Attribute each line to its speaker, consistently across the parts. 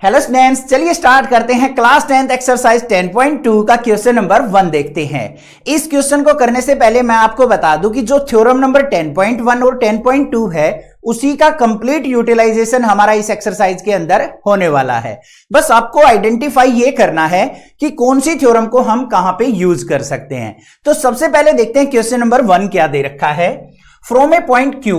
Speaker 1: Hello students, चलिए start करते हैं। क्लास 10th एक्सरसाइज 10.2 का क्वेश्चन नंबर 1 देखते हैं। इस क्वेश्चन को करने से पहले मैं आपको बता दूं कि जो थ्योरम नंबर 10.1 और 10.2 है उसी का कंप्लीट यूटिलाइजेशन हमारा इस एक्सरसाइज के अंदर होने वाला है। बस आपको आइडेंटिफाई ये करना है कि कौन सी थ्योरम को हम कहां पे यूज कर सकते हैं। तो सबसे पहले देखते हैं क्वेश्चन नंबर 1 क्या दे रखा है। From a point Q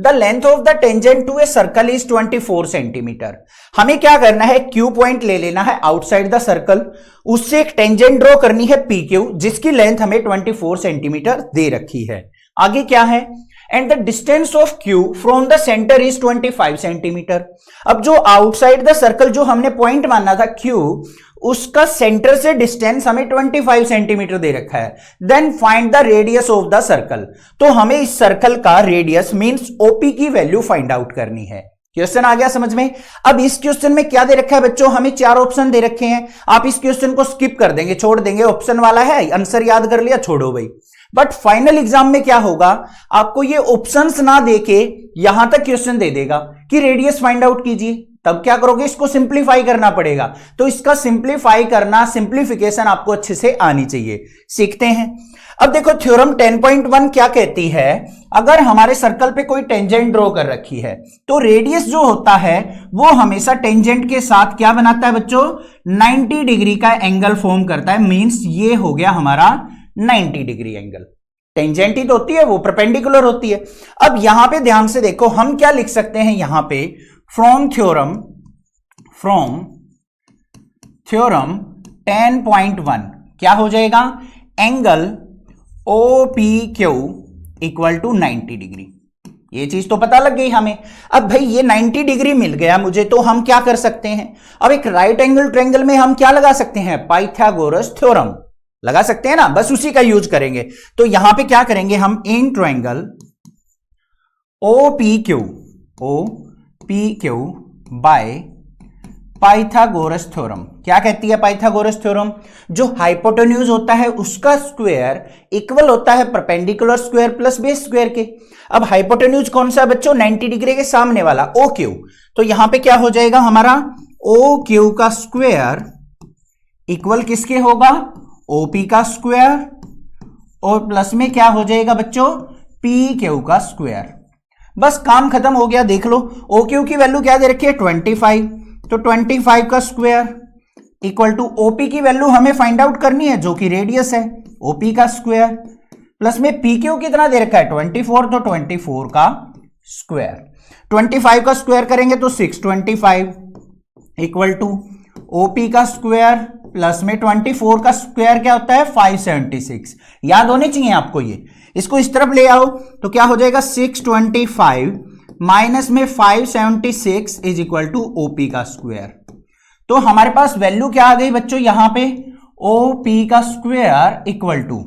Speaker 1: the length of the tangent to a circle is 24 centimetre. हमें क्या करना है, Q पॉइंट ले लेना है आउटसाइड द सर्कल, उससे एक टेंजेंट ड्रॉ करनी है PQ जिसकी लेंथ हमें 24 सेंटीमीटर दे रखी है। आगे क्या है, and the distance of Q from the centre is 25 centimetre. अब जो आउटसाइड द सर्कल जो हमने पॉइंट माना था Q, उसका सेंटर से डिस्टेंस हमें 25 सेंटीमीटर दे रखा है। Then find the radius of the circle. तो हमें इस सर्कल का रेडियस मींस OP की वैल्यू फाइंड आउट करनी है। क्वेश्चन आ गया समझ में। अब इस क्वेश्चन में क्या दे रखा है बच्चों, हमें 4 ऑप्शन दे रखे हैं। आप इस क्वेश्चन को स्किप कर देंगे, छोड़ देंगे, ऑप्शन वाला है, आंसर याद कर लिया, छोड़ो भाई। बट फाइनल एग्जाम में क्या होगा, आपको ये ऑप्शंस ना देके यहां तक क्वेश्चन दे देगा कि रेडियस फाइंड आउट कीजिए। तब क्या करोगे, इसको सिंप्लीफाई करना पड़ेगा। तो इसका सिंप्लीफाई करना, सिंप्लीफिकेशन आपको अच्छे से आनी चाहिए। सीखते हैं। अब देखो थ्योरम 10.1 क्या कहती है, अगर हमारे सर्कल पे कोई टेंजेंट ड्रॉ कर रखी है तो रेडियस जो होता है वो हमेशा टेंजेंट के साथ क्या बनाता है बच्चों, 90 डिग्री का एंगल फॉर्म करता है। मींस ये हो गया हमारा 90 डिग्री एंगल। टेंजेंट ही तो होती है, वो परपेंडिकुलर होती है। अब यहां पे ध्यान से देखो, हम क्या लिख सकते हैं यहां पे, फ्रॉम थ्योरम 10.1 क्या हो जाएगा, angle OPQ equal to 90 degree. ये चीज तो पता लग गई हमें। अब भाई ये 90 डिग्री मिल गया मुझे, तो हम क्या कर सकते हैं, अब एक राइट एंगल ट्रायंगल में हम क्या लगा सकते हैं, पाइथागोरस थ्योरम लगा सकते हैं ना, बस उसी का यूज करेंगे। तो यहां पे क्या करेंगे हम, in triangle OPQ by Pythagoras theorem. क्या कहती है पाइथागोरस थ्योरम, जो हाइपोटेन्यूज होता है उसका स्क्वायर इक्वल होता है perpendicular square plus base square के। अब हाइपोटेन्यूज कौन सा बच्चों, 90 डिग्री के सामने वाला OQ। तो यहां पे क्या हो जाएगा हमारा, OQ का स्क्वायर इक्वल किसके होगा, OP का स्क्वायर, और प्लस में क्या हो जाएगा बच्चों, PQ का स्क्वायर। बस काम खत्म हो गया। देख लो OQ की वैल्यू क्या दे रखी है, 25। तो 25 का स्क्वायर इक्वल टू OP की वैल्यू हमें फाइंड आउट करनी है जो कि रेडियस है, OP का स्क्वायर, प्लस में PQ कितना दे रखा है 24, तो 24 का स्क्वायर। 25 का स्क्वायर करेंगे तो 625 इक्वल टू OP का स्क्वायर प्लस में 24 का स्क्वायर क्या होता है 576। याद होने चाहिए आपको ये। इसको इस तरफ ले आओ तो क्या हो जाएगा, 625 माइनस में 576 इज इक्वल टू OP का स्क्वायर। तो हमारे पास वैल्यू क्या आ गई बच्चों, यहां पे OP का स्क्वायर इक्वल टू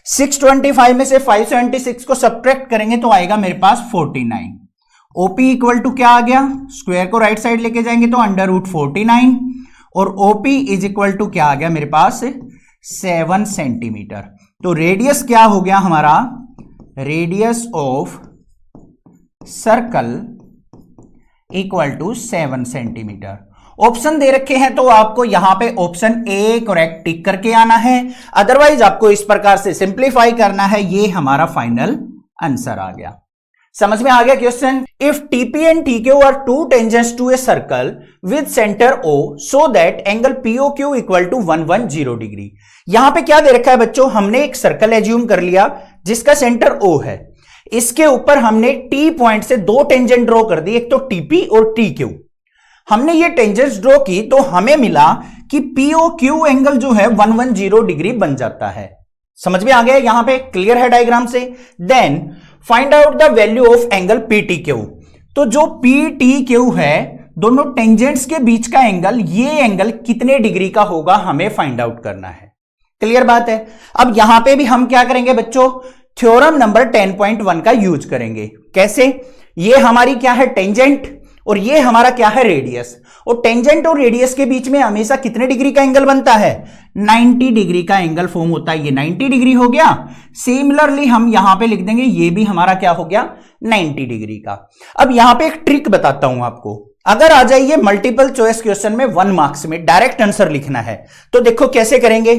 Speaker 1: 625 में से 576 को सब्ट्रैक्ट करेंगे तो आएगा मेरे पास 49। OP इक्वल टू क्या आ गया, स्क्वायर को राइट साइड लेके जाएंगे तो अंडर रूट 49, और OP इज इक्वल टू क्या आ गया मेरे पास 7 सेंटीमीटर। तो रेडियस क्या हो गया हमारा, radius of circle equal to 7 centimetre. Option दे रखे हैं तो आपको यहां पे ऑप्शन A करेक्ट टिक करके आना है, अदरवाइज आपको इस प्रकार से सिंप्लीफाई करना है। ये हमारा फाइनल आंसर आ गया। समझ में आ गया question. If TP and TQ are two tangents to a circle with centre O so that angle POQ equal to 110 degree. यहां पे क्या दे रखा है बच्चों, हमने एक सर्कल एज्यूम कर लिया जिसका सेंटर O है, इसके ऊपर हमने T पॉइंट से 2 टेंजेंट ड्रॉ कर दी, एक तो TP और TQ। हमने ये टेंजेंट्स ड्रॉ की तो हमें मिला कि POQ एंगल जो है 110 डिग्री बन जाता है। समझ में आ गया, यहां पे क्लियर है डायग्राम से। Then find out the value of angle PTQ। तो जो PTQ है, दोनों टेंजेंट्स के बीच का एंगल, ये एंगल कितने डिग्री का होगा हमें फाइंड आउट करना है। क्लियर बात है। अब यहां पे भी हम क्या करेंगे बच्चों, थ्योरम नंबर 10.1 का यूज करेंगे। कैसे, ये हमारी क्या है टेंजेंट और ये हमारा क्या है रेडियस, और टेंजेंट और रेडियस के बीच में हमेशा कितने डिग्री का एंगल बनता है, 90 डिग्री का एंगल फॉर्म होता है। ये 90 डिग्री हो गया। सिमिलरली हम यहां पे लिख देंगे ये भी हमारा क्या हो गया 90 डिग्री का। अब यहां पे एक ट्रिक बताता हूं आपको। अगर आ जाइए मल्टीपल चॉइस क्वेश्चन में 1 मार्क्स में डायरेक्ट आंसर लिखना है तो देखो कैसे करेंगे।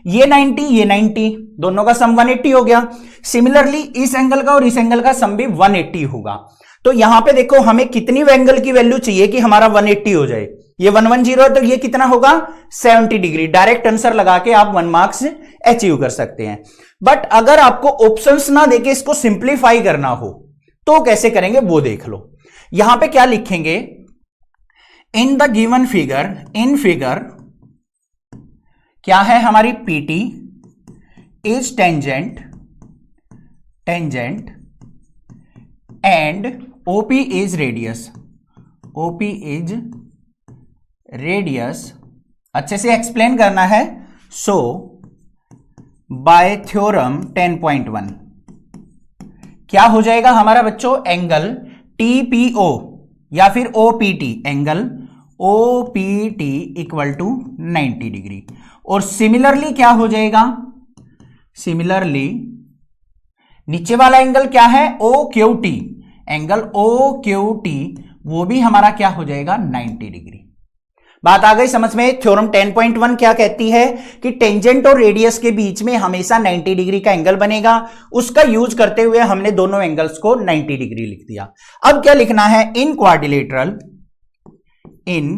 Speaker 1: ये 90 दोनों का सम 180 हो गया। सिमिलरली इस एंगल का और इस एंगल का सम भी 180 होगा। तो यहां पे देखो हमें कितनी एंगल की वैल्यू चाहिए कि हमारा 180 हो जाए। ये 110 है तो ये कितना होगा 70 डिग्री। डायरेक्ट आंसर लगा के आप 1 मार्क्स अचीव कर सकते हैं। बट अगर आपको ऑप्शंस ना देके इसको सिंप्लीफाई करना हो तो कैसे करेंगे वो देख लो। यहां पे क्या लिखेंगे, इन the given figure, in figure क्या है हमारी PT is tangent and OP is radius, OP is radius. अच्छे से एक्सप्लेन करना है। सो बाय थ्योरम 10.1 क्या हो जाएगा हमारा बच्चों, एंगल TPO या फिर OPT, angle OPT equal to 90 degree. और सिमिलरली क्या हो जाएगा, सिमिलरली नीचे वाला एंगल क्या है OQT, एंगल OQT वो भी हमारा क्या हो जाएगा 90 डिग्री। बात आ गई समझ में। थ्योरम 10.1 क्या कहती है कि टेंजेंट और रेडियस के बीच में हमेशा 90 डिग्री का एंगल बनेगा। उसका यूज करते हुए हमने दोनों एंगल्स को 90 डिग्री लिख दिया। अब क्या लिखना है, इन क्वाड्रिलेटरल, इन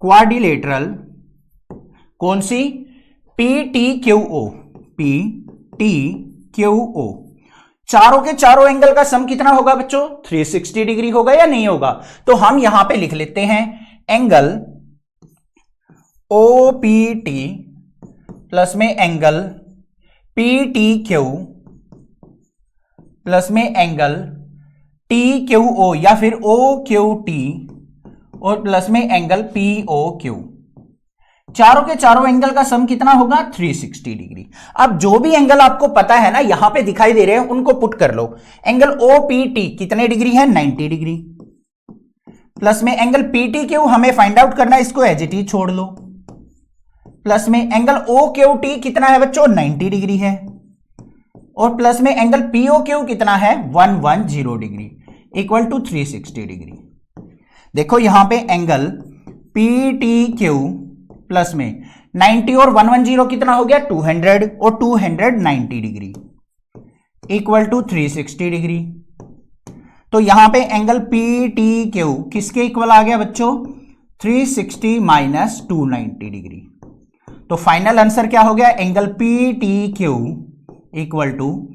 Speaker 1: क्वाड्रिलेटरल कौन सी, PTQO, PTQO चारों के चारों एंगल का सम कितना होगा बच्चों 360 डिग्री होगा या नहीं होगा। तो हम यहां पे लिख लेते हैं एंगल OPT प्लस में एंगल PTQ प्लस में एंगल TQO या फिर OQT और प्लस में एंगल POQ। चारों के चारों एंगल का सम कितना होगा 360 डिग्री। अब जो भी एंगल आपको पता है ना यहां पे दिखाई दे रहे हैं उनको पुट कर लो। एंगल OPT कितने डिग्री है 90 डिग्री, प्लस में एंगल PTQ हमें फाइंड आउट करना है, इसको एज इट इज छोड़ लो। प्लस में एंगल OQT कितना है बच्चों 90 डिग्री है, और प्लस में एंगल POQ कितना है 110 डिग्री इक्वल टू 360 डिग्री। देखो यहां पे एंगल PTQ प्लस में 90 और 110 कितना हो गया 200 और 290 डिग्री इक्वल टू 360 डिग्री। तो यहां पे एंगल PTQ किसके इक्वल आ गया बच्चों 360 माइनस 290 डिग्री। तो फाइनल आंसर क्या हो गया, angle PTQ equal to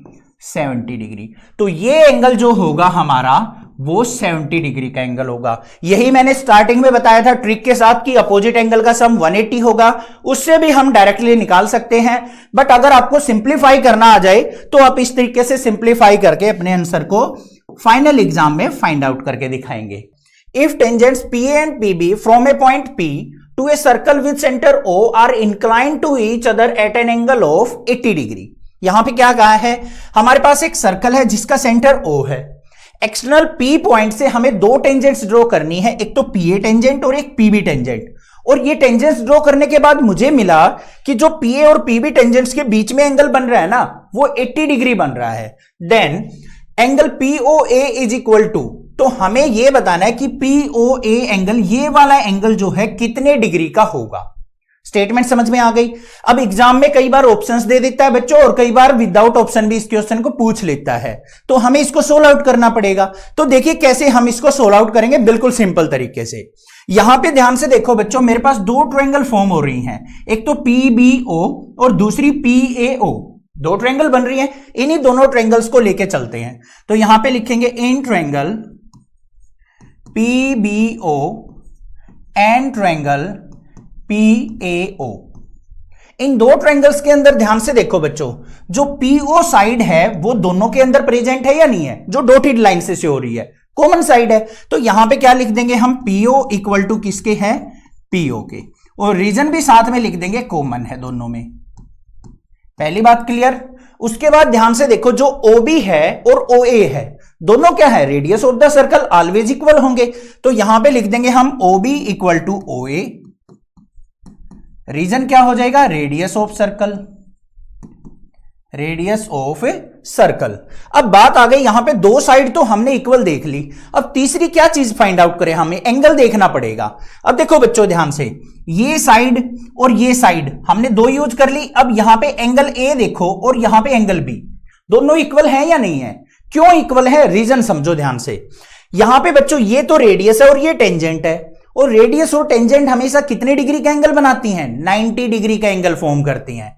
Speaker 1: 70 degree. तो ये एंगल जो होगा हमारा वो 70 डिग्री का एंगल होगा। यही मैंने स्टार्टिंग में बताया था ट्रिक के साथ कि अपोजिट एंगल का सम 180 होगा, उससे भी हम डायरेक्टली निकाल सकते हैं। बट अगर आपको सिंप्लीफाई करना आ जाए तो आप इस तरीके से सिंप्लीफाई करके अपने आंसर को फाइनल एग्जाम में फाइंड आउट करके दिखाएंगे। If tangents PA and PB from a point P to a circle with center O are inclined to each other at an angle of 80 degree. यहां पे क्या कहा है, हमारे पास एक सर्कल है जिसका सेंटर O है। एक्सटर्नल P पॉइंट से हमें दो टेंजेंट्स ड्रॉ करनी है, एक तो PA टेंजेंट और एक PB टेंजेंट। और ये टेंजेंट्स ड्रॉ करने के बाद मुझे मिला कि जो PA और PB टेंजेंट्स के बीच में एंगल बन रहा है ना वो 80 डिग्री बन रहा है। Then angle POA is equal to, तो हमें यह बताना है कि POA एंगल, ये वाला एंगल जो है कितने डिग्री का होगा। स्टेटमेंट समझ में आ गई। अब एग्जाम में कई बार ऑप्शंस दे देता है बच्चों और कई बार विदाउट ऑप्शन भी इस क्वेश्चन को पूछ लेता है, तो हमें इसको सोल्व आउट करना पड़ेगा। तो देखिए कैसे हम इसको सोल्व आउट करेंगे, बिल्कुल सिंपल तरीके से। यहां पे ध्यान से देखो बच्चों, मेरे पास दो ट्रायंगल फॉर्म हो रही हैं, एक तो PBO और दूसरी PAO, दो ट्रायंगल बन रही हैं। इन्हीं दोनों ट्रायंगल्स को लेके चलते हैं। तो यहां पे लिखेंगे in triangle PBO and triangle PAO। इन दो ट्रायंगल्स के अंदर ध्यान से देखो बच्चों, जो PO साइड है वो दोनों के अंदर प्रेजेंट है या नहीं है, जो डॉटेड लाइन से शो हो रही है कॉमन साइड है। तो यहां पे क्या लिख देंगे हम, PO इक्वल टू किसके है PO के, और रीजन भी साथ में लिख देंगे कॉमन है दोनों में। पहली बात क्लियर। उसके बाद ध्यान से देखो, जो OB है और OA है दोनों क्या है, radius of the circle, always equal होंगे। तो यहां पे लिख देंगे हम OB equal to OA, reason क्या हो जाएगा radius of circle, radius of a circle. अब बात आ गई यहां पे दो साइड तो हमने इक्वल देख ली, अब तीसरी क्या चीज फाइंड आउट करें, हमें एंगल देखना पड़ेगा। अब देखो बच्चों ध्यान से, ये साइड और ये साइड हमने दो यूज कर ली। अब यहां पे एंगल ए देखो और यहां पे एंगल बी, दोनों इक्वल है या नहीं है? क्यों इक्वल है, रीजन समझो ध्यान से। यहां पे बच्चों ये तो रेडियस है और ये टेंजेंट है, और रेडियस और टेंजेंट हमेशा कितने डिग्री का एंगल बनाती हैं? 90 डिग्री का एंगल फॉर्म करती हैं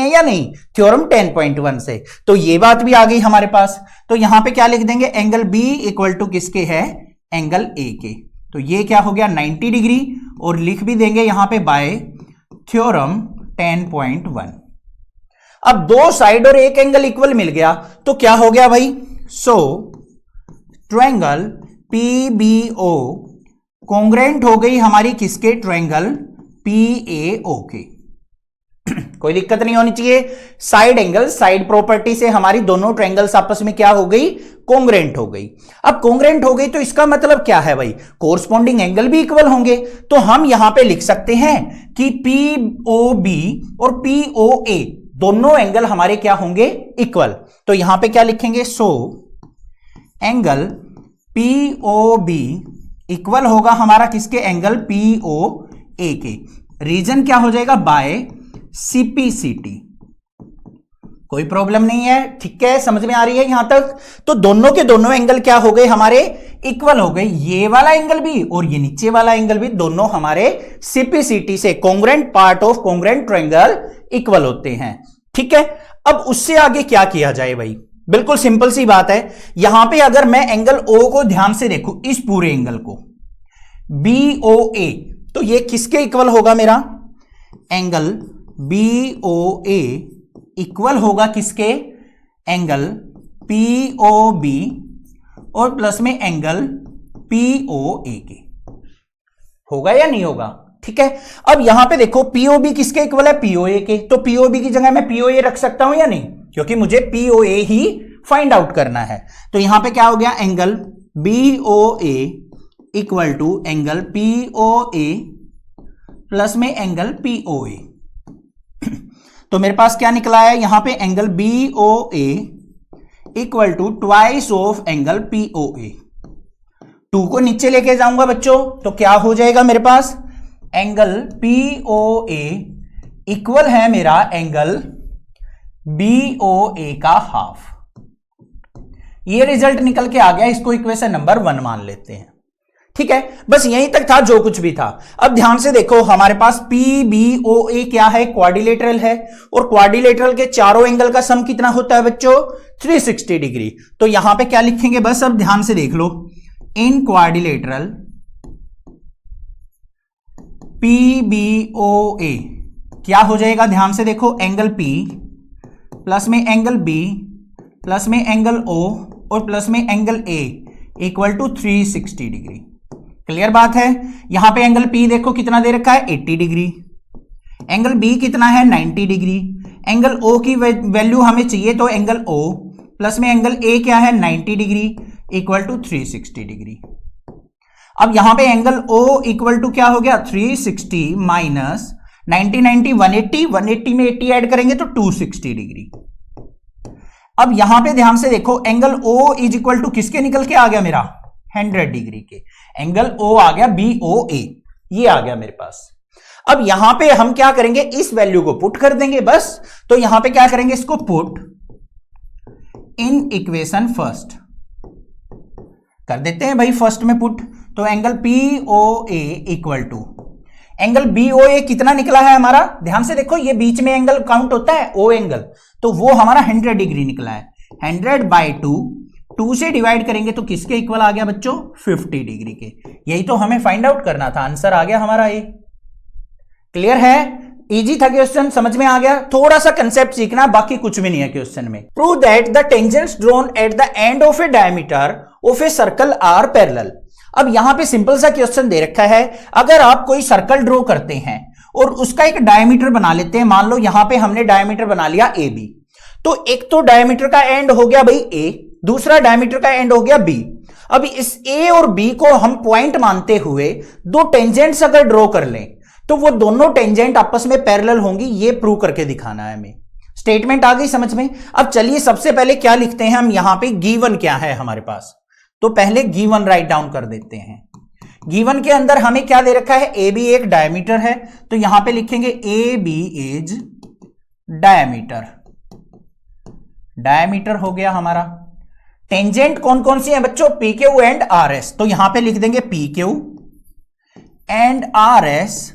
Speaker 1: या नहीं, थ्योरम 10.1 से। तो ये बात भी आ गई हमारे पास। तो यहां पे क्या लिख देंगे, एंगल बी इक्वल टू किसके है, एंगल ए के। तो ये क्या हो गया 90 डिग्री, और लिख भी देंगे यहां पे बाय थ्योरम 10.1। अब दो साइड और एक एंगल इक्वल मिल गया तो क्या हो गया भाई, सो ट्रायंगल पीबीओ कॉन्ग्रेंट हो गई हमारी किसके, ट्रायंगल पीएओ के। कोई दिक्कत नहीं होनी चाहिए। साइड एंगल, साइड प्रॉपर्टी से हमारी दोनों ट्रायंगल्स आपस में क्या हो गई, कॉन्ग्रेंट हो गई। अब कॉन्ग्रेंट हो गई तो इसका मतलब क्या है भाई, कोरस्पॉन्डिंग एंगल भी इक्वल होंगे। तो हम यहां पे लिख सकते हैं कि पीओबी और पीओए दोनों एंगल हमारे क्या होंगे, इक्वल। तो यहां पे क्या लिखेंगे, सो एंगल पीओबी इक्वल होगा हमारा किसके, एंगल पीओए के। रीजन क्या हो जाएगा, बाय सीपीसीटी। कोई प्रॉब्लम नहीं है, ठीक है, समझ में आ रही है यहां तक। तो दोनों के दोनों एंगल क्या हो गए हमारे, इक्वल हो गए। ये वाला एंगल भी और ये नीचे वाला एंगल भी दोनों हमारे सीपीसीटी से, congruent part of congruent triangle, equal होते हैं। ठीक है, अब उससे आगे क्या किया जाए भाई, बिल्कुल सिंपल सी बात है। यहां पे अगर मैं एंगल ओ को ध्यान से देखूं, इस पूरे एंगल को बीओए, तो ये किसके इक्वल होगा, मेरा एंगल बीओए इक्वल होगा किसके, एंगल पीओबी और प्लस में एंगल पीओए के। होगा या नहीं होगा, ठीक है। अब यहां पे देखो पीओबी किसके इक्वल है, पीओए के। तो पीओबी की जगह मैं पीओए रख सकता हूं या नहीं, क्योंकि मुझे पीओए ही फाइंड आउट करना है। तो यहां पे क्या हो गया, angle BOA equal to angle POA plus में एंगल पीओए। तो मेरे पास क्या निकला है यहां पे, angle BOA equal to twice of angle POA. 2 को नीचे लेके जाऊंगा बच्चों, तो क्या हो जाएगा मेरे पास, एंगल पीओए इक्वल है मेरा एंगल बीओए का हाफ। ये रिजल्ट निकल के आ गया, इसको इक्वेशन नंबर 1 मान लेते हैं। ठीक है, बस यहीं तक था जो कुछ भी था। अब ध्यान से देखो, हमारे पास पीबीओए क्या है, क्वाड्रिलेटरल है, और क्वाड्रिलेटरल के चारों एंगल का सम कितना होता है बच्चों, 360 डिग्री। तो यहां पे क्या लिखेंगे, बस अब ध्यान से देख लो, इन क्वाड्रिलेटरल पीबीओए क्या हो जाएगा, ध्यान से देखो, एंगल पी प्लस में एंगल बी प्लस में एंगल ओ और प्लस में angle A equal to 360 degree. Clear बात है। यहां पे एंगल पी देखो कितना दे रखा है, 80 डिग्री। एंगल बी कितना है, 90 डिग्री। एंगल ओ की वैल्यू हमें चाहिए, तो एंगल ओ प्लस में एंगल ए क्या है, 90 डिग्री इक्वल टू 360 डिग्री। अब यहां पे एंगल ओ इक्वल टू क्या हो गया, 360 माइनस 90 90 180, 180 में 80 ऐड करेंगे तो 260 डिग्री। अब यहां पे ध्यान से देखो, angle O is equal to किसके निकल के आ गया मेरा, 100 डिग्री के। एंगल ओ आ गया बीओए, ये आ गया मेरे पास। अब यहां पे हम क्या करेंगे, इस वैल्यू को पुट कर देंगे बस। तो यहां पे क्या करेंगे, इसको पुट इन इक्वेशन फर्स्ट कर देते हैं भाई, फर्स्ट में पुट। तो angle POA equal to angle BOA कितना निकला है हमारा, ध्यान से देखो, ये बीच में एंगल काउंट होता है ओ एंगल, तो वो हमारा 100 डिग्री निकला है। 100/2, 2 से डिवाइड करेंगे तो किसके इक्वल आ गया बच्चों, 50 डिग्री के। यही तो हमें फाइंड आउट करना था, आंसर आ गया हमारा ये। क्लियर है, इजी था क्वेश्चन, समझ में आ गया। थोड़ा सा कंसेप्ट सीखना, बाकी कुछ भी नहीं है क्वेश्चन में। Prove that the tangents drawn at the end of a diameter of a circle are parallel. अब यहां पे सिंपल सा क्वेश्चन दे रखा है, अगर आप कोई सर्कल ड्रॉ करते हैं और उसका एक डायमीटर बना लेते हैं, मान लो यहां पे हमने डायमीटर बना लिया ए बी, तो एक तो डायमीटर का एंड हो गया भाई ए, दूसरा डायमीटर का एंड हो गया बी। अब इस ए और बी को हम पॉइंट मानते हुए दो टेंजेंट्स अगर ड्रॉ कर लें तो वो दोनों टेंजेंट आपस में पैरेलल होंगी, ये प्रूव करके दिखाना है हमें। स्टेटमेंट आ गई समझ में। अब चलिए सबसे पहले क्या लिखते हैं हम, यहां पे गिवन क्या है हमारे पास, तो पहले गिवन राइट डाउन कर देते हैं। गिवन के अंदर हमें क्या दे रखा है, ए बी एक डायमीटर है, तो यहां पे लिखेंगे A B is diameter, diameter हो गया हमारा। टेंजेंट कौन कौन सी है बच्चों, P Q and R S, तो यहां पे लिख देंगे P Q and R S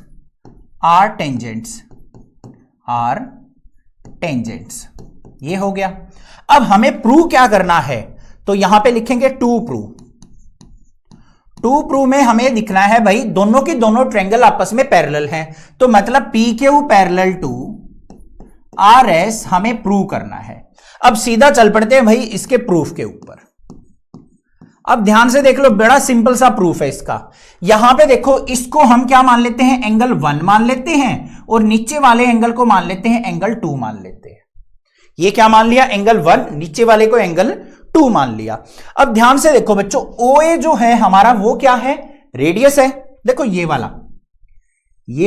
Speaker 1: are tangents, are tangents, ये हो गया। अब हमें प्रूव क्या करना है, तो यहां पे लिखेंगे टू प्रूव। टू प्रूव में हमें दिखना है भाई दोनों की दोनों ट्रायंगल आपस में पैरेलल हैं, तो मतलब P Q parallel to R S हमें प्रूव करना है। अब सीधा चल पड़ते हैं भाई इसके प्रूफ के ऊपर। अब ध्यान से देख लो, बड़ा सिंपल सा प्रूफ है इसका। यहां पे देखो, इसको हम क्या मान लेते हैं, एंगल 1 मान लेते हैं, और नीचे वाले एंगल को मान लेते हैं एंगल 2 मान लेते हैं। ये क्या मान लिया, एंगल 1, नीचे वाले को एंगल 2 मान लिया। अब ध्यान से देखो बच्चों, OA जो है हमारा वो क्या है, रेडियस है। देखो ये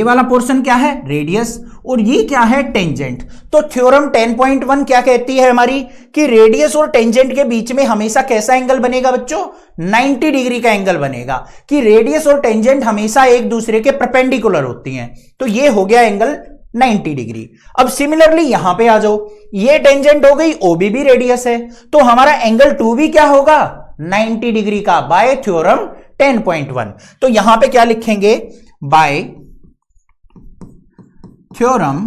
Speaker 1: वाला पोर्शन क्या है, रेडियस, और ये क्या है, टेंजेंट। तो थ्योरम 10.1 क्या कहती है हमारी, कि रेडियस और टेंजेंट के बीच में हमेशा कैसा एंगल बनेगा बच्चों, 90 डिग्री का एंगल बनेगा, कि रेडियस और टेंजेंट हमेशा एक दूसरे के परपेंडिकुलर होती हैं। तो ये हो गया एंगल 90 डिग्री। अब सिमिलरली यहां पे आ जाओ, ये टेंजेंट हो गई, OB भी रेडियस है, तो हमारा एंगल 2 भी क्या होगा, 90 डिग्री का, बाय थ्योरम 10.1। तो यहां पे क्या लिखेंगे, बाय थ्योरम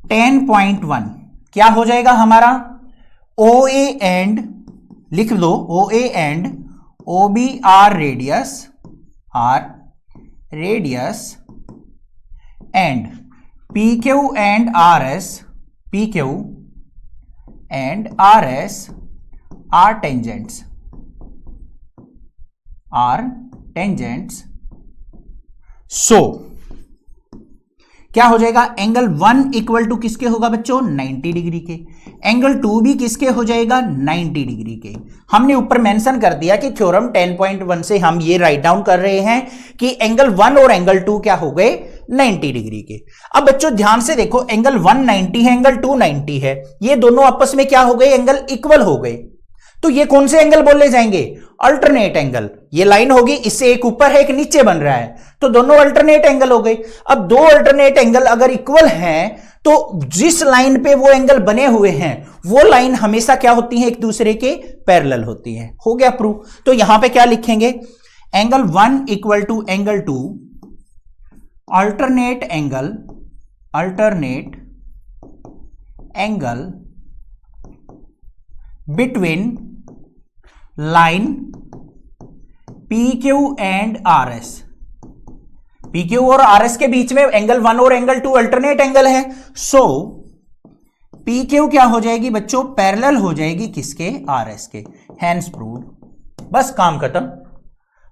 Speaker 1: 10.1 क्या हो जाएगा हमारा, OA एंड, लिख दो, OA and OB are radius, and PQ and RS, PQ and RS are tangents, so क्या हो जाएगा, एंगल 1 इक्वल टू किसके होगा बच्चों, 90 डिग्री के, एंगल 2 भी किसके हो जाएगा, 90 डिग्री के। हमने ऊपर मेंशन कर दिया कि थ्योरम 10.1 से हम ये राइट डाउन कर रहे हैं कि एंगल 1 और एंगल 2 क्या हो गए, 90 डिग्री के। अब बच्चों ध्यान से देखो, एंगल 1 90 है, एंगल 2 90 है, ये दोनों आपस में क्या हो गए, एंगल इक्वल हो गए। तो ये कौन से एंगल बोले जाएंगे, अल्टरनेट एंगल। ये लाइन होगी, इससे एक ऊपर है एक नीचे बन रहा है, तो दोनों अल्टरनेट एंगल हो गए। अब दो अल्टरनेट एंगल अगर इक्वल हैं, तो जिस लाइन पे वो एंगल बने हुए हैं वो लाइन हमेशा क्या होती है, एक दूसरे के पैरेलल होती है। हो गया प्रूफ। तो यहां पे क्या लिखेंगे, angle 1 equal to angle 2 alternate angle between line PQ and RS। PQ और RS के बीच में एंगल 1 और एंगल 2 अल्टरनेट एंगल है, सो PQ क्या हो जाएगी बच्चों, पैरेलल हो जाएगी किसके, RS के। हैंस प्रूव्ड, बस काम खत्म।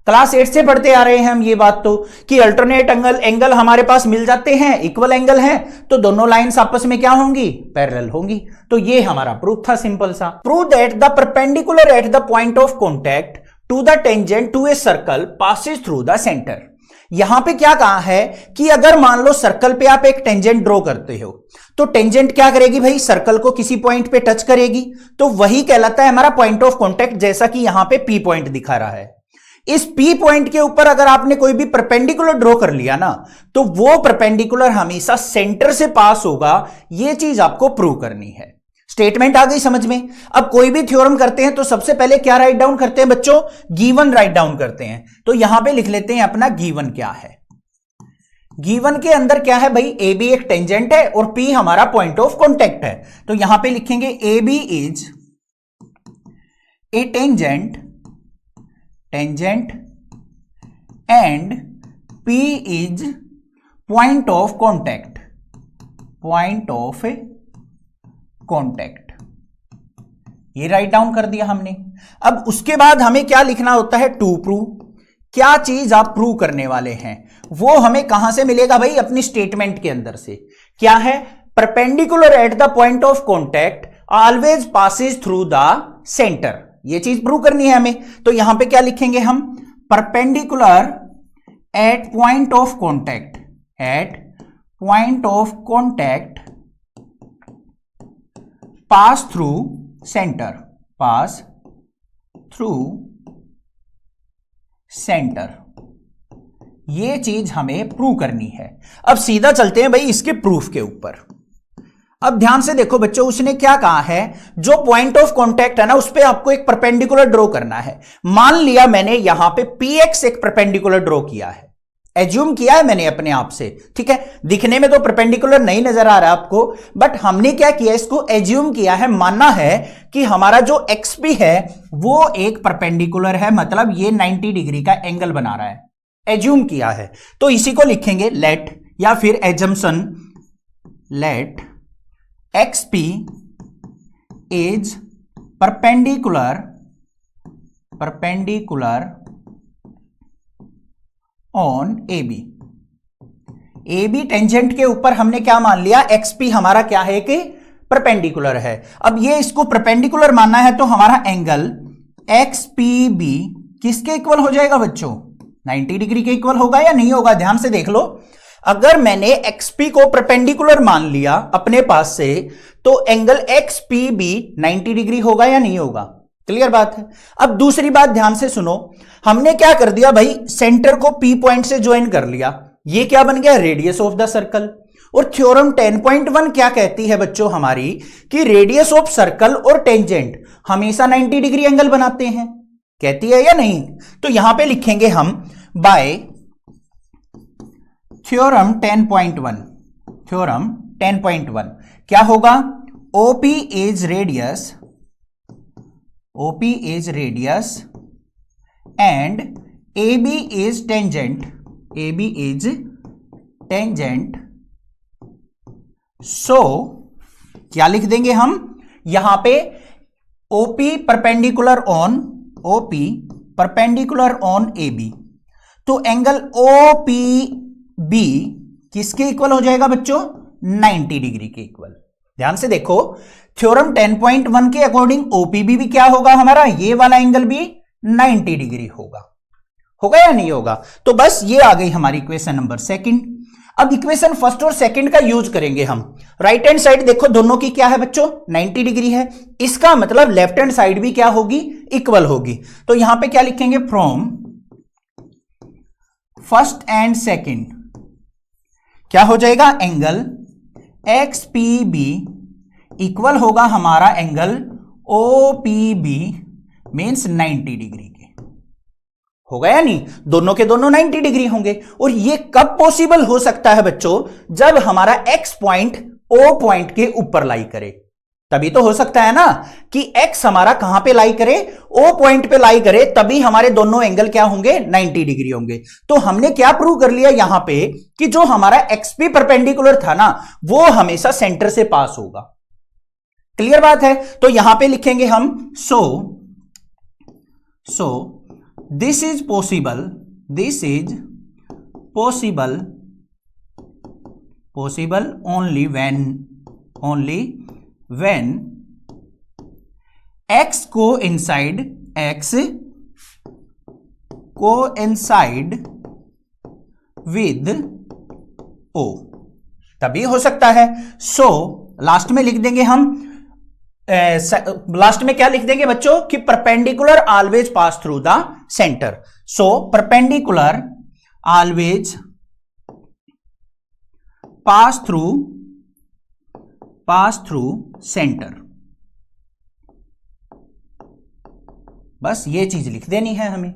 Speaker 1: क्लास 8 से पढ़ते आ रहे हैं हम ये बात, तो कि अल्टरनेट एंगल हमारे पास मिल जाते हैं, इक्वल एंगल हैं, तो दोनों लाइंस आपस में क्या होंगी, पैरेलल होंगी। तो ये हमारा प्रूफ था, सिंपल सा। Prove that the perpendicular at the point of contact to the tangent to a circle passes through the centre. यहां पे क्या कहा है कि अगर मान लो सर्कल पे आप एक टेंजेंट ड्रॉ करते हो, तो टेंजेंट क्या करेगी भाई, सर्कल को किसी पॉइंट पे टच करेगी, तो वही कहलाता है हमारा पॉइंट ऑफ कॉन्टैक्ट, जैसा कि यहां पे P पॉइंट दिखा रहा है। इस P पॉइंट के ऊपर अगर आपने कोई भी परपेंडिकुलर ड्रॉ कर लिया ना, तो वो परपेंडिकुलर हमेशा सेंटर से पास होगा। ये चीज आपको प्रूव करनी है। स्टेटमेंट आ गई समझ में। अब कोई भी थ्योरम करते हैं तो सबसे पहले क्या राइट डाउन करते हैं बच्चों, गिवन राइट डाउन करते हैं। तो यहां पे लिख लेते हैं अपना गिवन क्या है। गिवन के अंदर क्या है भाई, AB एक टेंजेंट है और P हमारा पॉइंट ऑफ कॉन्टैक्ट है। तो यहां पे लिखेंगे AB is a tangent and P is point of contact. ये राइट डाउन कर दिया हमने। अब उसके बाद हमें क्या लिखना होता है, टू प्रूव। क्या चीज आप प्रूव करने वाले हैं वो हमें कहां से मिलेगा भाई, अपनी स्टेटमेंट के अंदर से। क्या है, perpendicular at the point of contact always passes through the centre. ये चीज प्रूव करनी है हमें। तो यहां पे क्या लिखेंगे हम, perpendicular eight point of contact point of contact pass through centre, pass through centre, ये चीज हमें प्रूव करनी है। अब सीधा चलते हैं भाई इसके प्रूफ के ऊपर। अब ध्यान से देखो बच्चों, उसने क्या कहा है, जो पॉइंट ऑफ कांटेक्ट है ना उस पे आपको एक परपेंडिकुलर ड्रॉ करना है। मान लिया मैंने यहां पे px एक परपेंडिकुलर ड्रॉ किया है, एज्यूम किया है मैंने अपने आप से, ठीक है। दिखने में तो परपेंडिकुलर नहीं नजर आ रहा आपको, बट हमने क्या किया, इसको एज्यूम किया है, मानना है कि हमारा जो xp है वो एक परपेंडिकुलर है, मतलब ये 90 डिग्री का एंगल बना रहा है, एज्यूम किया है। तो इसी को लिखेंगे लेट, या फिर assumption, let xp is perpendicular on AB। AB tangent के ऊपर हमने क्या मान लिया, xp हमारा क्या है कि परपेंडिकुलर है। अब ये इसको परपेंडिकुलर मानना है तो हमारा एंगल XPB किसके इक्वल हो जाएगा बच्चों, 90 डिग्री के इक्वल होगा या नहीं होगा। ध्यान से देख लो, अगर मैंने XP को परपेंडिकुलर मान लिया अपने पास से तो एंगल XPB 90 डिग्री होगा या नहीं होगा, क्लियर बात है। अब दूसरी बात ध्यान से सुनो, हमने क्या कर दिया भाई, सेंटर को P पॉइंट से ज्वाइन कर लिया, ये क्या बन गया, रेडियस ऑफ द सर्कल। और थ्योरम 10.1 क्या कहती है बच्चों हमारी, कि रेडियस ऑफ सर्कल और टेंजेंट हमेशा 90 डिग्री एंगल बनाते हैं, कहती है या नहीं। तो यहां पे लिखेंगे हम बाय थ्योरम 10.1, थ्योरम 10.1 क्या होगा, OP is radius, OP is radius and AB is tangent, AB is tangent, so क्या लिख देंगे हम यहां पे, OP perpendicular on, OP perpendicular on AB, तो एंगल OPB किसके इक्वल हो जाएगा बच्चों, 90 डिग्री के इक्वल। ध्यान से देखो, थ्योरम 10.1 के अकॉर्डिंग OPB भी क्या होगा हमारा, ये वाला एंगल भी 90 डिग्री होगा, होगा या नहीं होगा। तो बस ये आ गई हमारी इक्वेशन नंबर सेकंड। अब इक्वेशन फर्स्ट और सेकंड का यूज करेंगे हम। राइट हैंड साइड देखो दोनों की क्या है बच्चों, 90 डिग्री है, इसका मतलब लेफ्ट हैंड साइड भी क्या होगी, इक्वल होगी। तो यहां पे क्या लिखेंगे, फ्रॉम फर्स्ट एंड सेकंड क्या हो जाएगा, एंगल XPB इक्वल होगा हमारा एंगल OPB मींस 90 डिग्री के, होगा या नहीं, दोनों के दोनों 90 डिग्री होंगे। और ये कब पॉसिबल हो सकता है बच्चों, जब हमारा X पॉइंट O पॉइंट के ऊपर लाई करे, तभी तो हो सकता है ना कि X हमारा कहां पे लाई करे, O पॉइंट पे लाई करे, तभी हमारे दोनों एंगल क्या होंगे, 90 डिग्री होंगे। तो हमने क्या प्रूव कर लिया यहां पे, कि जो हमारा XP परपेंडिकुलर था ना वो हमेशा सेंटर से पास होगा, क्लियर बात है। तो यहां पे लिखेंगे हम so this is possible, this is possible only when X coincide with O, तभी हो सकता है। सो लास्ट में लिख देंगे हम, लास्ट में क्या लिख देंगे बच्चों, कि perpendicular always pass through the centre. So perpendicular always pass through centre, बस ये चीज लिख देनी है हमें।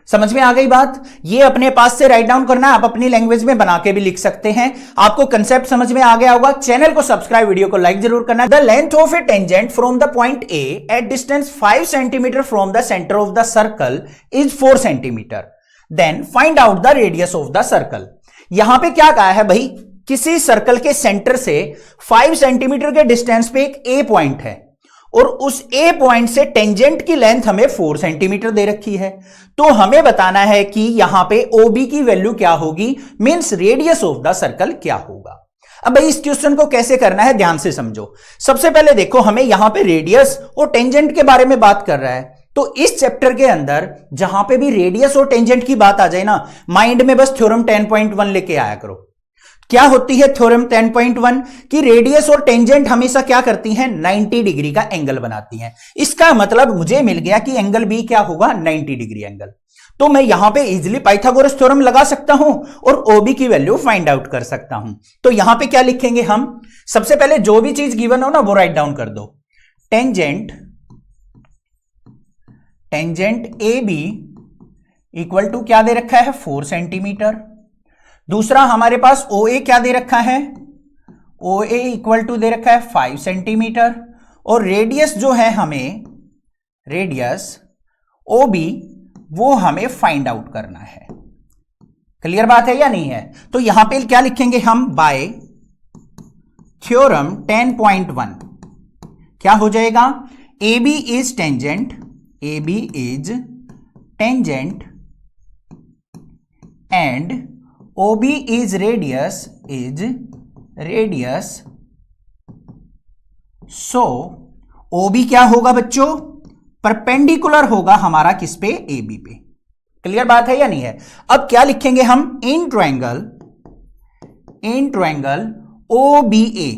Speaker 1: समझ में आ गई बात, ये अपने पास से राइट डाउन करना है, आप अपनी लैंग्वेज में बना के भी लिख सकते हैं। आपको कंसेप्ट समझ में आ गया होगा। चैनल को सब्सक्राइब, वीडियो को लाइक जरूर करना। The length of a tangent from the point A at distance 5 centimetre from the centre of the circle is 4 centimetre, then find out the radius of the circle. यहां पे क्या कहा है भाई, किसी सर्कल के सेंटर से 5 सेंटीमीटर के डिस्टेंस पे एक ए पॉइंट है और उस ए पॉइंट से टेंजेंट की लेंथ हमें 4 सेंटीमीटर दे रखी है। तो हमें बताना है कि यहां पे OB की वैल्यू क्या होगी, means radius of the circle क्या होगा। अब भाई इस क्वेश्चन को कैसे करना है ध्यान से समझो। सबसे पहले देखो, हमें यहां पे रेडियस और टेंजेंट के बारे में बात कर रहा है, तो इस चैप्टर के अंदर जहां पे भी रेडियस और टेंजेंट की बात आ जाए ना, माइंड में बस थ्योरम 10.1 लेके आया करो। क्या होती है थ्योरम 10.1 कि रेडियस और टेंजेंट हमेशा क्या करती हैं, 90 डिग्री का एंगल बनाती हैं। इसका मतलब मुझे मिल गया कि एंगल बी क्या होगा, 90 डिग्री एंगल। तो मैं यहां पे इजीली पाइथागोरस थ्योरम लगा सकता हूं और ओबी की वैल्यू फाइंड आउट कर सकता हूं। तो यहां पे क्या लिखेंगे हम, सबसे पहले जो भी चीज गिवन हो ना वो राइट डाउन कर दो। Tangent A B equal to क्या दे रखा है, 4 सेंटीमीटर। दूसरा हमारे पास ओ ए क्या दे रखा है, ओ ए इक्वल टू दे रखा है 5 सेंटीमीटर। और रेडियस जो है हमें, रेडियस ओ बी, वो हमें फाइंड आउट करना है। क्लियर बात है या नहीं है? तो यहां पे क्या लिखेंगे हम, बाय थ्योरम 10.1 क्या हो जाएगा, A B is tangent, A B is tangent and OB is radius, so OB क्या होगा बच्चों, परपेंडिकुलर होगा हमारा किस पे, AB पे। क्लियर बात है या नहीं है? अब क्या लिखेंगे हम, in triangle OBA,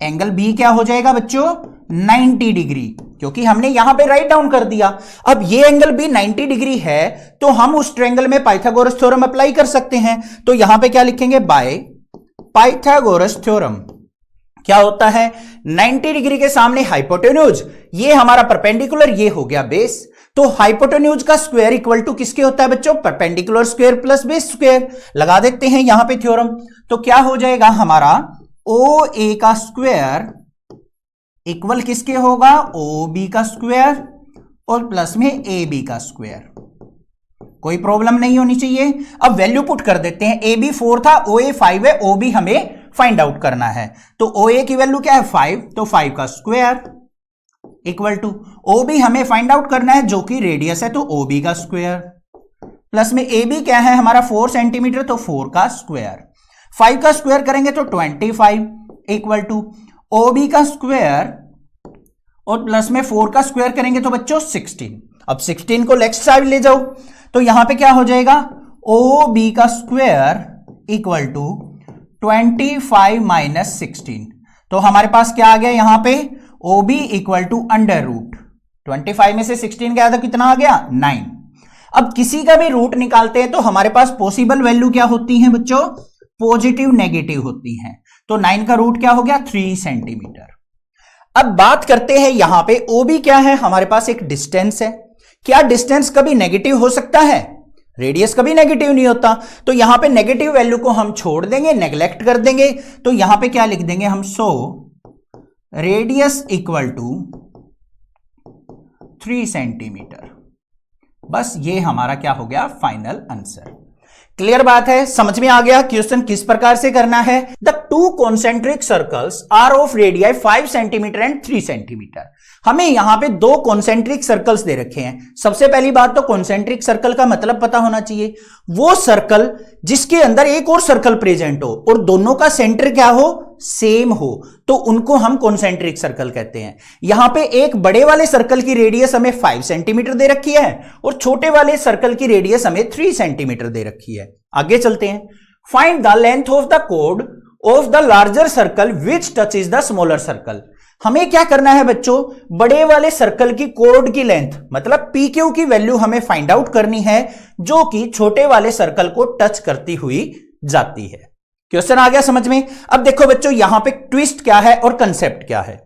Speaker 1: angle B क्या हो जाएगा बच्चों, 90 डिग्री, क्योंकि हमने यहां पे राइट डाउन कर दिया। अब ये एंगल भी 90 डिग्री है तो हम उस ट्रायंगल में पाइथागोरस थ्योरम अप्लाई कर सकते हैं। तो यहां पे क्या लिखेंगे, बाय पाइथागोरस थ्योरम। क्या होता है, 90 डिग्री के सामने हाइपोटेन्यूज, ये हमारा परपेंडिकुलर, ये हो गया बेस। तो हाइपोटेन्यूज का स्क्वायर इक्वल टू किसके होता है बच्चों, perpendicular square plus base square. लगा देते हैं यहां पे थ्योरम। तो क्या हो जाएगा हमारा, ओ ए का स्क्वायर इक्वल किसके होगा, ओ बी का स्क्वायर और प्लस में ए बी का स्क्वायर। कोई प्रॉब्लम नहीं होनी चाहिए। अब वैल्यू पुट कर देते हैं, ए बी 4 था, ओ ए 5 है, ओ बी हमें फाइंड आउट करना है। तो ओ ए की वैल्यू क्या है, 5, तो 5 का square equal to O B हमें फाइंड आउट करना है जो कि रेडियस है, तो ओ बी का स्क्वायर प्लस में ए बी क्या है हमारा 4 सेंटीमीटर, तो 4 का स्क्वायर। 5 का स्क्वायर करेंगे तो 25 इक्वल टू ओ बी का स्क्वायर और प्लस में 4 का स्क्वायर करेंगे तो बच्चों 16। अब 16 को लेफ्ट साइड ले जाओ तो यहां पे क्या हो जाएगा, ओ बी का स्क्वायर इक्वल टू 25 माइनस 16। तो हमारे पास क्या आ गया यहां पे, O B equal to under root 25 में से 16 गया तो कितना आ गया, 9। अब किसी का भी रूट निकालते हैं तो हमारे पास पॉसिबल वैल्यू क्या होती है बच्चों, पॉजिटिव नेगेटिव होती हैं। तो 9 का रूट क्या हो गया, 3 सेंटीमीटर। अब बात करते हैं यहां पे OB क्या है, हमारे पास एक डिस्टेंस है। क्या डिस्टेंस कभी नेगेटिव हो सकता है, रेडियस कभी नेगेटिव नहीं होता। तो यहां पे नेगेटिव वैल्यू को हम छोड़ देंगे, नेग्लेक्ट कर देंगे। तो यहां पे क्या लिख देंगे हम, so radius equal to 3 centimetre. बस ये हमारा क्या हो गया, फाइनल आंसर। क्लियर बात है, समझ में आ गया क्वेश्चन किस प्रकार से करना है। The two concentric circles are of radii 5 centimetre and 3 centimetre. हमें यहां पे दो कॉन्सेंट्रिक सर्कल्स दे रखे हैं। सबसे पहली बात तो कॉन्सेंट्रिक सर्कल का मतलब पता होना चाहिए, वो सर्कल जिसके अंदर एक और सर्कल प्रेजेंट हो और दोनों का सेंटर क्या हो, सेम हो, तो उनको हम कॉन्सेंट्रिक सर्कल कहते हैं। यहां पे एक बड़े वाले सर्कल की रेडियस हमें 5 सेंटीमीटर दे रखी है और छोटे वाले सर्कल की रेडियस हमें 3 सेंटीमीटर दे रखी है। आगे चलते हैं। Find the length of the code of the larger circle which touches the smaller circle. हमें क्या करना है बच्चों, बड़े वाले सर्कल की कोड की लेंथ मतलब PQ की वैल्यू हमें फाइंड आउट करनी है जो कि छोटे वाले सर्कल को टच करती हुई जाती है। क्वेश्चन आ गया समझ में। अब देखो बच्चों यहां पे ट्विस्ट क्या है और कंसेप्ट क्या है।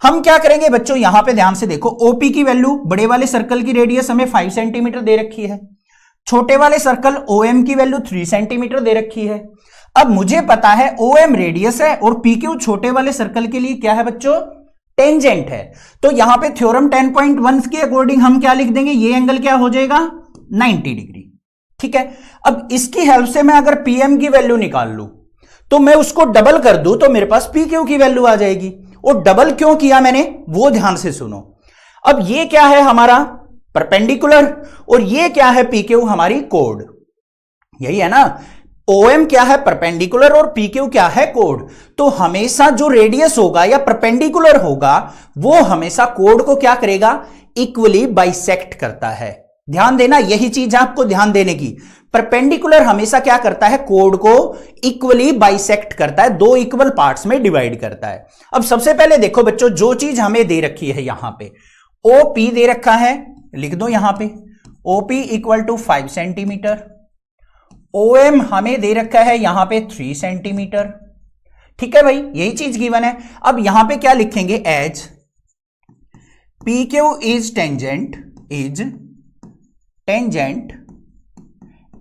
Speaker 1: हम क्या करेंगे बच्चों, यहां पे ध्यान से देखो, OP की वैल्यू, बड़े वाले सर्कल की रेडियस हमें 5 सेंटीमीटर दे रखी है, छोटे वाले सर्कल OM की वैल्यू 3 सेंटीमीटर दे रखी है। अब मुझे पता है OM रेडियस है और PQ छोटे वाले सर्कल के लिए क्या है बच्चों, टेंजेंट है। तो यहां पे थ्योरम 10.1 के अकॉर्डिंग हम क्या लिख देंगे, ये एंगल क्या हो जाएगा, 90 डिग्री। ठीक है, अब इसकी हेल्प से मैं अगर PM की वैल्यू निकाल लूं तो मैं उसको डबल कर दूं तो मेरे पास PQ की वैल्यू आ जाएगी। और डबल क्यों किया मैंने वो ध्यान से सुनो। अब ये क्या है हमारा परपेंडिकुलर और ये क्या है PQ हमारी कोड, यही है ना। OM क्या है परपेंडिकुलर और PQ क्या है कोड। तो हमेशा जो रेडियस होगा या परपेंडिकुलर होगा वो हमेशा कोड को क्या करेगा, इक्वली बाइसेक्ट करता है। ध्यान देना, यही चीज आपको ध्यान देने की। परपेंडिकुलर हमेशा क्या करता है, कोड को इक्वली बाइसेक्ट करता है, दो इक्वल पार्ट्स में डिवाइड करता है। अब सबसे पहले देखो बच्चों, जो चीज हमें दे रखी है यहां पे OP दे रखा है, लिख दो यहां पे OP equal to 5 centimetre, OM हमें दे रखा है यहां पे 3 सेंटीमीटर। ठीक है भाई, यही चीज गिवन है। अब यहां पे क्या लिखेंगे, as PQ is tangent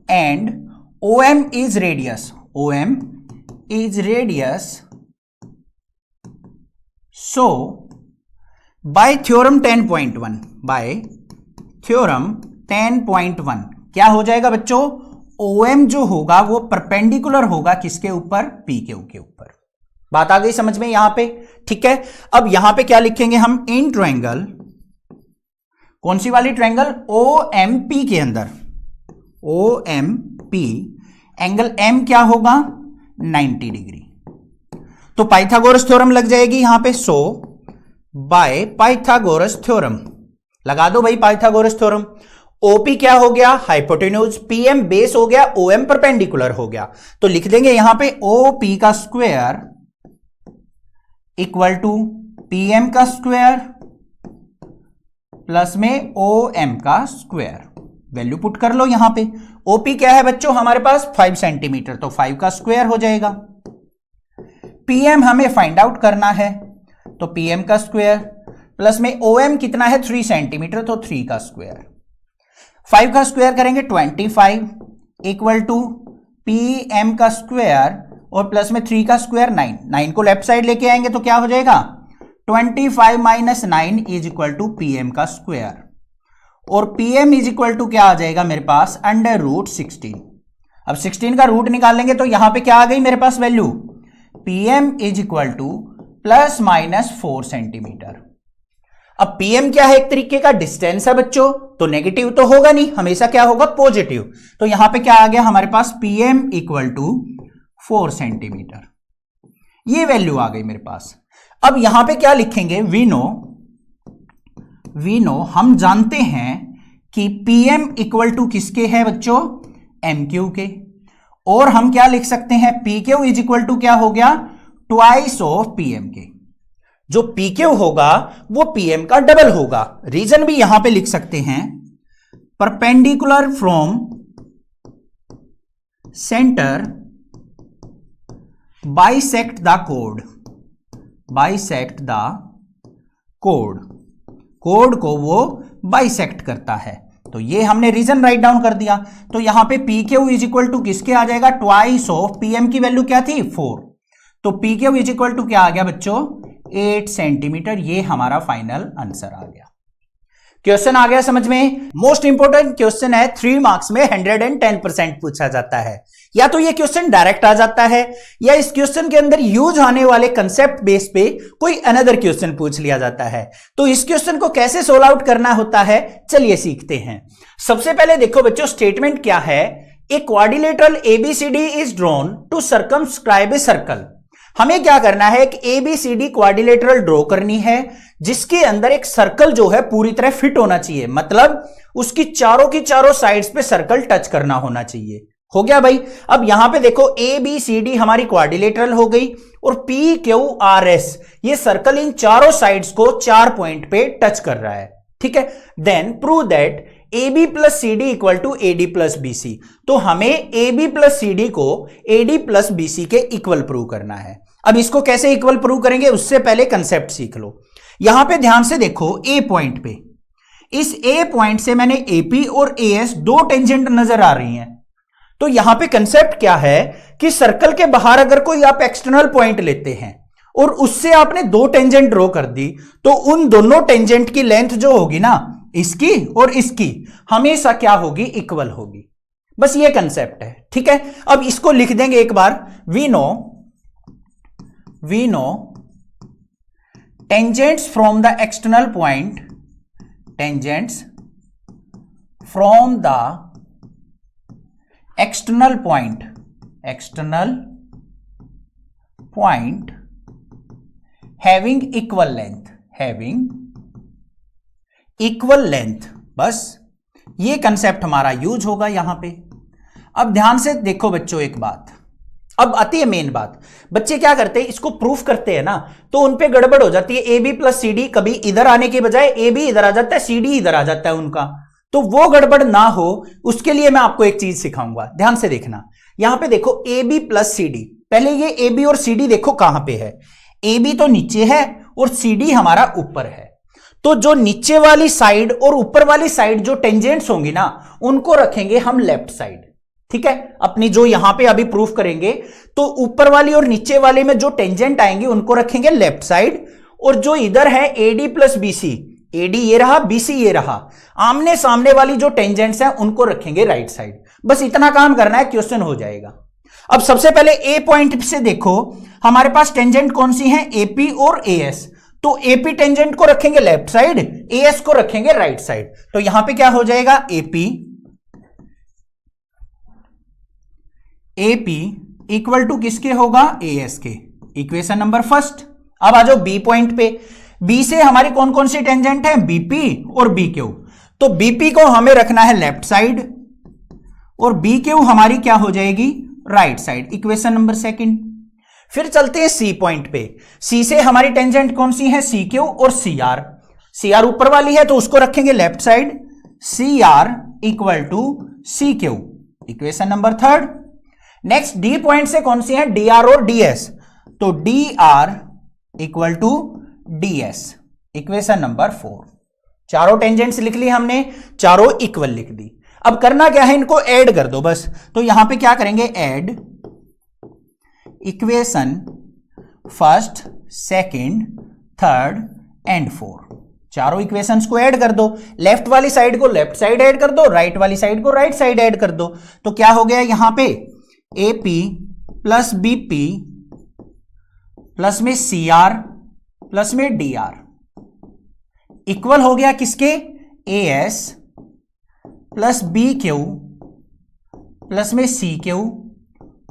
Speaker 1: and OM is radius, so by theorem 10.1 क्या हो जाएगा बच्चों, OM जो होगा वो परपेंडिकुलर होगा किसके ऊपर, PQ के ऊपर। बात आ गई समझ में यहां पे, ठीक है। अब यहां पे क्या लिखेंगे हम, इन ट्रायंगल, कौन सी वाली ट्रायंगल, OMP के अंदर, OMP एंगल M क्या होगा, 90 डिग्री। तो पाइथागोरस थ्योरम लग जाएगी यहां पे, सो बाय पाइथागोरस थ्योरम लगा दो भाई, पाइथागोरस थ्योरम। OP क्या हो गया, हाइपोटेन्यूज, PM बेस हो गया, OM परपेंडिकुलर हो गया। तो लिख देंगे यहां पे OP का स्क्वायर इक्वल टू PM का स्क्वायर प्लस में OM का स्क्वायर। वैल्यू पुट कर लो यहां पे। OP क्या है बच्चों हमारे पास 5 सेंटीमीटर, तो 5 का स्क्वायर हो जाएगा। PM हमें फाइंड आउट करना है, तो PM का स्क्वायर प्लस में OM कितना है 3 सेंटीमीटर, तो 3 का स्क्वायर। 5 का स्क्वायर करेंगे 25 इक्वल टू PM का स्क्वायर और प्लस में 3 का स्क्वायर 9 को लेफ्ट साइड लेके आएंगे तो क्या हो जाएगा, 25 minus 9 is equal to PM का स्क्वायर, और PM इज इक्वल टू क्या आ जाएगा मेरे पास, अंडर रूट 16। अब 16 का रूट निकालेंगे तो यहां पे क्या आ गई मेरे पास value, PM is equal to plus minus 4 centimetre. अब PM क्या है, एक तरीके का डिस्टेंस है बच्चों, तो नेगेटिव तो होगा नहीं, हमेशा क्या होगा, पॉजिटिव। तो यहां पे क्या आ गया हमारे पास, PM इक्वल टू 4 सेंटीमीटर, ये वैल्यू आ गई मेरे पास। अब यहां पे क्या लिखेंगे, वी नो हम जानते हैं कि PM इक्वल टू किसके है बच्चों, MQ के, और हम क्या लिख सकते हैं, PQ इज इक्वल टू क्या हो गया, ट्वाइस ऑफ PM के। जो PQ होगा वो PM का डबल होगा। रीजन भी यहां पे लिख सकते हैं, perpendicular from centre bisect the code को वो बाइसेक्ट करता है। तो ये हमने रीजन राइट डाउन कर दिया। तो यहां पे PQ इज इक्वल टू किसके आ जाएगा, ट्वाइस ऑफ PM की वैल्यू क्या थी, 4, तो PQ इज इक्वल टू क्या आ गया बच्चों, 8 सेंटीमीटर। ये हमारा फाइनल आंसर आ गया। क्वेश्चन आ गया समझ में। मोस्ट इंपोर्टेंट क्वेश्चन है, 3 मार्क्स में 110% पूछा जाता है। या तो ये क्वेश्चन डायरेक्ट आ जाता है, या इस क्वेश्चन के अंदर यूज आने वाले कंसेप्ट बेस पे कोई अनदर क्वेश्चन पूछ लिया जाता है। तो इस क्वेश्चन को कैसे सोल्व आउट करना होता है, चलिए सीखते हैं। सबसे पहले देखो बच्चों, स्टेटमेंट क्या है, a quadrilateral ABCD is drawn to circumscribe a circle. हमें क्या करना है, एक ABCD क्वाड्रिलेटरल ड्रॉ करनी है जिसके अंदर एक सर्कल जो है पूरी तरह फिट होना चाहिए, मतलब उसकी चारों की चारों साइड्स पे सर्कल टच करना होना चाहिए। हो गया भाई। अब यहां पे देखो ABCD हमारी क्वाड्रिलेटरल हो गई, और PQRS ये सर्कल इन चारों साइड्स को 4 पॉइंट पे टच कर रहा है। ठीक है, then prove that AB plus CD equal to AD plus BC। तो हमें AB प्लस CD को AD प्लस BC के इक्वल प्रूव करना है। अब इसको कैसे इक्वल प्रूव करेंगे, उससे पहले कंसेप्ट सीख लो। यहां पे ध्यान से देखो, A पॉइंट पे, इस A पॉइंट से मैंने AP और AS दो टेंजेंट नजर आ रही हैं। तो यहां पे कंसेप्ट क्या है कि सर्कल के बाहर अगर कोई आप एक्सटर्नल पॉइंट लेते हैं और उससे आपने दो टेंजेंट ड्रॉ कर दी, तो उन दोनों टेंजेंट की लेंथ जो होगी ना, इसकी और इसकी, हमेशा क्या होगी, इक्वल होगी। बस ये कंसेप्ट है। ठीक है, अब इसको लिख देंगे एक बार, we know tangents from the external point, tangents from the external point having equal length, बस ये कंसेप्ट हमारा यूज होगा यहां पे। अब ध्यान से देखो बच्चों एक बात, अब आती है मेन बात। बच्चे क्या करते हैं, इसको प्रूफ करते हैं ना, तो उनपे गड़बड़ हो जाती है। A B plus C D, कभी इधर आने के बजाय ए बी इधर आ जाता है, सी डी इधर आ जाता है उनका। तो वो गड़बड़ ना हो उसके लिए मैं आपको एक चीज सिखाऊंगा, ध्यान से देखना। यहां पे देखो A B plus C D, पहले ये ए बी और सी डी देखो कहां पे है। ए बी तो नीचे है और सी डी हमारा ऊपर है। तो जो नीचे वाली साइड और ऊपर वाली साइड जो टेंजेंट्स होंगी ना, उनको रखेंगे हम लेफ्ट साइड। ठीक है, अपनी जो यहां पे अभी प्रूफ करेंगे, तो ऊपर वाली और नीचे वाले में जो टेंजेंट आएंगे उनको रखेंगे लेफ्ट साइड, और जो इधर है एडी प्लस बीसी, एडी ये रहा, बीसी ये रहा, आमने सामने वाली जो टेंजेंट्स हैं उनको रखेंगे राइट साइड। बस इतना काम करना है, क्वेश्चन हो जाएगा। अब सबसे पहले ए पॉइंट से देखो हमारे पास टेंजेंट कौन सी है, एपी और एएस। तो एपी टेंजेंट को रखेंगे लेफ्ट साइड, एएस को रखेंगे राइट साइड। तो यहां पे क्या हो जाएगा, एपी इक्वल टू किसके होगा, एएस के, इक्वेशन नंबर फर्स्ट। अब आ जाओ बी पॉइंट पे। बी से हमारी कौन कौन सी टेंजेंट है, बीपी और बीक्यू। तो बीपी को हमें रखना है लेफ्ट साइड और बीक्यू हमारी क्या हो जाएगी, right side, equation number second. फिर चलते हैं सी पॉइंट पे। सी से हमारी टेंजेंट कौन सी है, सी क्यू और सी आर। सी आर ऊपर वाली है तो उसको रखेंगे left side, C R equal to C Q, equation number third. Next D point से कौन सी है, डी आर और डी एस। तो D R equal to D S, equation number four. चारों टेंजेंट्स लिख ली हमने, चारों इक्वल लिख दी। अब करना क्या है, इनको ऐड कर दो बस। तो यहां पे क्या करेंगे, add equation first, second, third and four. चारों इक्वेशंस को ऐड कर दो। लेफ्ट वाली साइड को लेफ्ट साइड ऐड कर दो, राइट वाली साइड को राइट साइड ऐड कर दो। तो क्या हो गया यहां पे, एपी प्लस बीपी प्लस में सी आर प्लस में डी आर इक्वल हो गया किसके, AS plus B Q plus में सी क्यू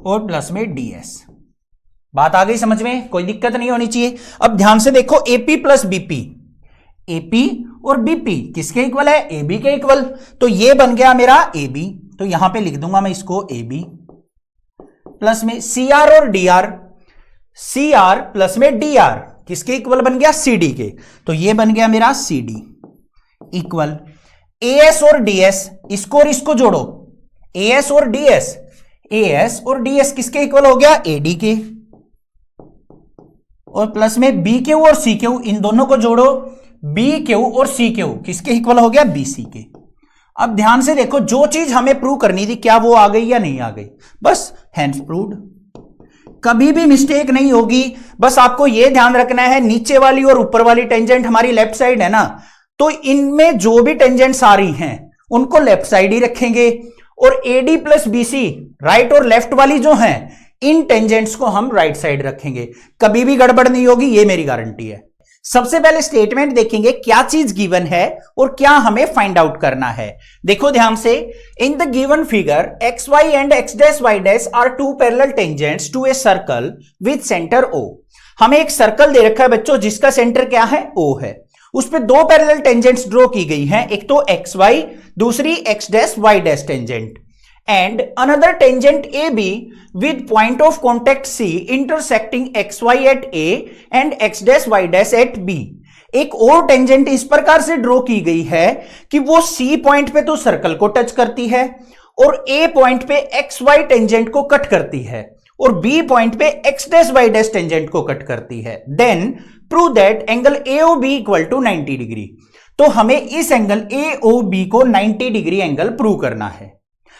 Speaker 1: और प्लस में डीएस। बात आ गई समझ में, कोई दिक्कत नहीं होनी चाहिए। अब ध्यान से देखो, एपी प्लस बीपी, एपी और बीपी किसके इक्वल है, एबी के इक्वल। तो ये बन गया मेरा एबी, तो यहां पे लिख दूंगा मैं इसको एबी प्लस में सी आर और D R, C R plus में डी आर किसके इक्वल बन गया, सीडी के। तो ये बन गया मेरा सीडी इक्वल एएस और डीएस, इसको और इसको जोड़ो, एएस और डीएस, एएस और डीएस किसके इक्वल हो गया, एडी के, और प्लस में बी क्यू और सी क्यू, इन दोनों को जोड़ो, बी क्यू और सी क्यू किसके इक्वल हो गया, बीसी के। अब ध्यान से देखो, जो चीज हमें प्रूव करनी थी क्या वो आ गई या नहीं आ गई, बस हैंड्स प्रूव्ड। कभी भी मिस्टेक नहीं होगी। बस आपको यह ध्यान रखना है, नीचे वाली और ऊपर वाली टेंजेंट हमारी लेफ्ट साइड है ना, तो इनमें जो भी टेंजेंट्स आ रही हैं उनको लेफ्ट साइड ही रखेंगे, और एडी प्लस बीसी राइट और लेफ्ट वाली जो हैं इन टेंजेंट्स को हम राइट साइड रखेंगे। कभी भी गड़बड़ नहीं होगी, ये मेरी गारंटी है। सबसे पहले स्टेटमेंट देखेंगे क्या चीज गिवन है और क्या हमें फाइंड आउट करना है। देखो ध्यान से, in the given figure X Y and X dash Y dash are two parallel tangents to a circle with centre O. हमें एक सर्कल दे रखा है बच्चों जिसका सेंटर क्या है, ओ है। उस पे दो पैरेलल टेंजेंट्स ड्रॉ की गई हैं, एक तो एक्स वाई, दूसरी X dash Y dash tangent, and another tangent AB with point of contact C intersecting xy at A and x dash y dash at B। एक और टेंजेंट इस प्रकार से ड्रॉ की गई है कि वो C पॉइंट पे तो सर्कल को टच करती है और A पॉइंट पे XY टेंजेंट को कट करती है और B पॉइंट पे x dash y dash tangent को कट करती है। Then prove that angle AOB equal to 90 degree. तो हमें इस एंगल AOB को 90 डिग्री एंगल प्रूव करना है।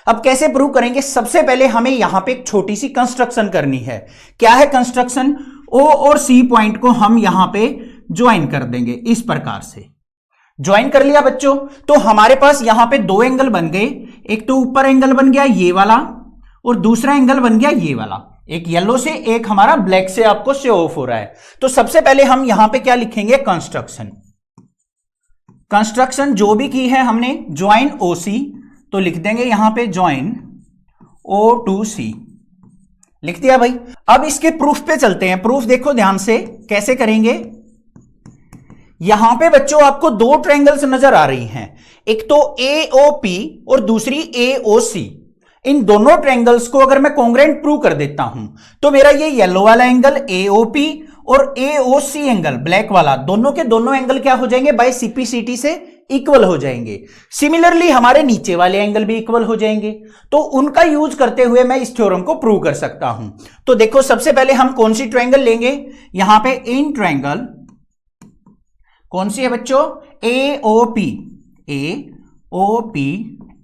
Speaker 1: अब कैसे प्रूव करेंगे, सबसे पहले हमें यहां पे एक छोटी सी कंस्ट्रक्शन करनी है। क्या है कंस्ट्रक्शन, O और C पॉइंट को हम यहां पे ज्वाइन कर देंगे इस प्रकार से। ज्वाइन कर लिया बच्चों, तो हमारे पास यहां पे दो एंगल बन गए। एक तो ऊपर एंगल बन गया ये वाला और दूसरा एंगल बन गया ये वाला, एक येलो से एक हमारा ब्लैक से आपको शो ऑफ हो रहा है। तो सबसे पहले हम यहां पे क्या लिखेंगे, कंस्ट्रक्शन। कंस्ट्रक्शन जो भी की है हमने, ज्वाइन OC, तो लिख देंगे यहां पे ज्वाइन O टू C, लिख दिया भाई। अब इसके प्रूफ पे चलते हैं। प्रूफ देखो ध्यान से कैसे करेंगे। यहां पे बच्चों आपको दो ट्रायंगल्स नजर आ रही हैं, एक तो AOP और दूसरी AOC। इन दोनों ट्रायंगल्स को अगर मैं कॉन्ग्रुएंट प्रूव कर देता हूं तो मेरा ये येलो वाला एंगल AOP और AOC एंगल ब्लैक वाला, दोनों के दोनों एंगल क्या हो जाएंगे, बाय CPCT से इक्वल हो जाएंगे। सिमिलरली हमारे नीचे वाले एंगल भी इक्वल हो जाएंगे। तो उनका यूज करते हुए मैं इस थ्योरम को प्रूव कर सकता हूं। तो देखो सबसे पहले हम कौन सी ट्रायंगल लेंगे, यहां पे इन ट्रायंगल कौन सी है बच्चों, AOP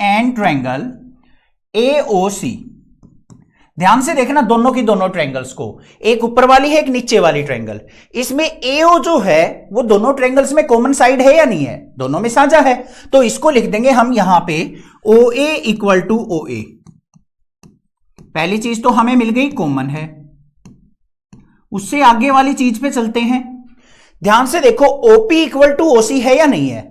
Speaker 1: एंड ट्रायंगल AOC। ध्यान से देखना दोनों की दोनों ट्रायंगल्स को, एक ऊपर वाली है एक नीचे वाली ट्रायंगल। इसमें AO जो है वो दोनों ट्रायंगल्स में कॉमन साइड है या नहीं है, दोनों में साझा है। तो इसको लिख देंगे हम यहां पे OA इक्वल टू OA। पहली चीज तो हमें मिल गई कॉमन है, उससे आगे वाली चीज पे चलते हैं। ध्यान से देखो OP इक्वल टू OC है या नहीं है।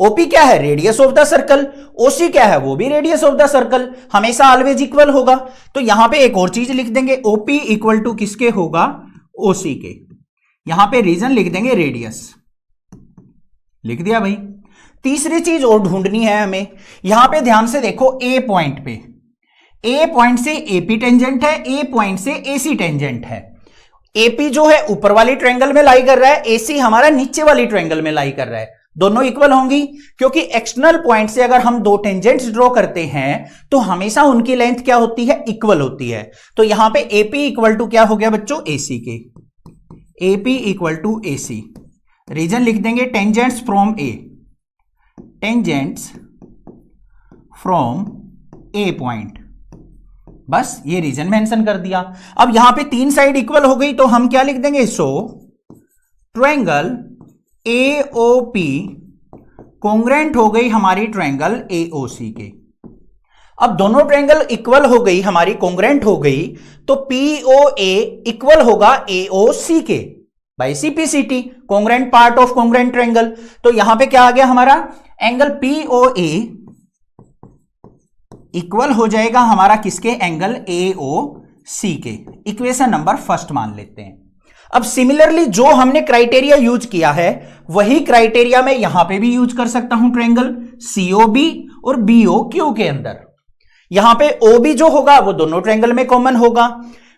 Speaker 1: OP क्या है, radius of the circle, OC क्या है, वो भी रेडियस ऑफ द सर्कल, हमेशा ऑलवेज इक्वल होगा। तो यहां पे एक और चीज लिख देंगे, OP इक्वल टू किसके होगा, OC के। यहां पे रीजन लिख देंगे रेडियस, लिख दिया भाई। तीसरी चीज और ढूंढनी है हमें, यहां पे ध्यान से देखो A पॉइंट पे, A पॉइंट से AP टेंजेंट है, A पॉइंट से AC टेंजेंट है। AP जो है ऊपर वाली ट्रायंगल में लाई कर रहा है, AC हमारा नीचे वाली ट्रायंगल में लाई कर रहा है, दोनों इक्वल होंगी क्योंकि एक्सटर्नल पॉइंट से अगर हम दो टेंजेंट्स ड्रॉ करते हैं तो हमेशा उनकी लेंथ क्या होती है, इक्वल होती है। तो यहां पे AP इक्वल टू क्या हो गया बच्चों, AC के, AP equal to AC। Reason लिख देंगे tangents from A, tangents from A point, बस ये रीजन मेंशन कर दिया। अब यहां पे तीन साइड इक्वल हो गई तो हम क्या लिख देंगे, सो ट्रायंगल AOP कॉन्ग्रुएंट हो गई हमारी ट्रायंगल AOC के। अब दोनों ट्रायंगल इक्वल हो गई हमारी, कॉन्ग्रुएंट हो गई, तो POA इक्वल होगा AOC के by CPCT, congruent part of congruent triangle. तो यहां पे क्या आ गया हमारा, एंगल POA इक्वल हो जाएगा हमारा किसके, एंगल AOC के। इक्वेशन नंबर फर्स्ट मान लेते हैं। अब सिमिलरली जो हमने क्राइटेरिया यूज किया है वही क्राइटेरिया मैं यहां पे भी यूज कर सकता हूं ट्रायंगल COB और BOQ के अंदर। यहां पे OB जो होगा वो दोनों ट्रायंगल में कॉमन होगा,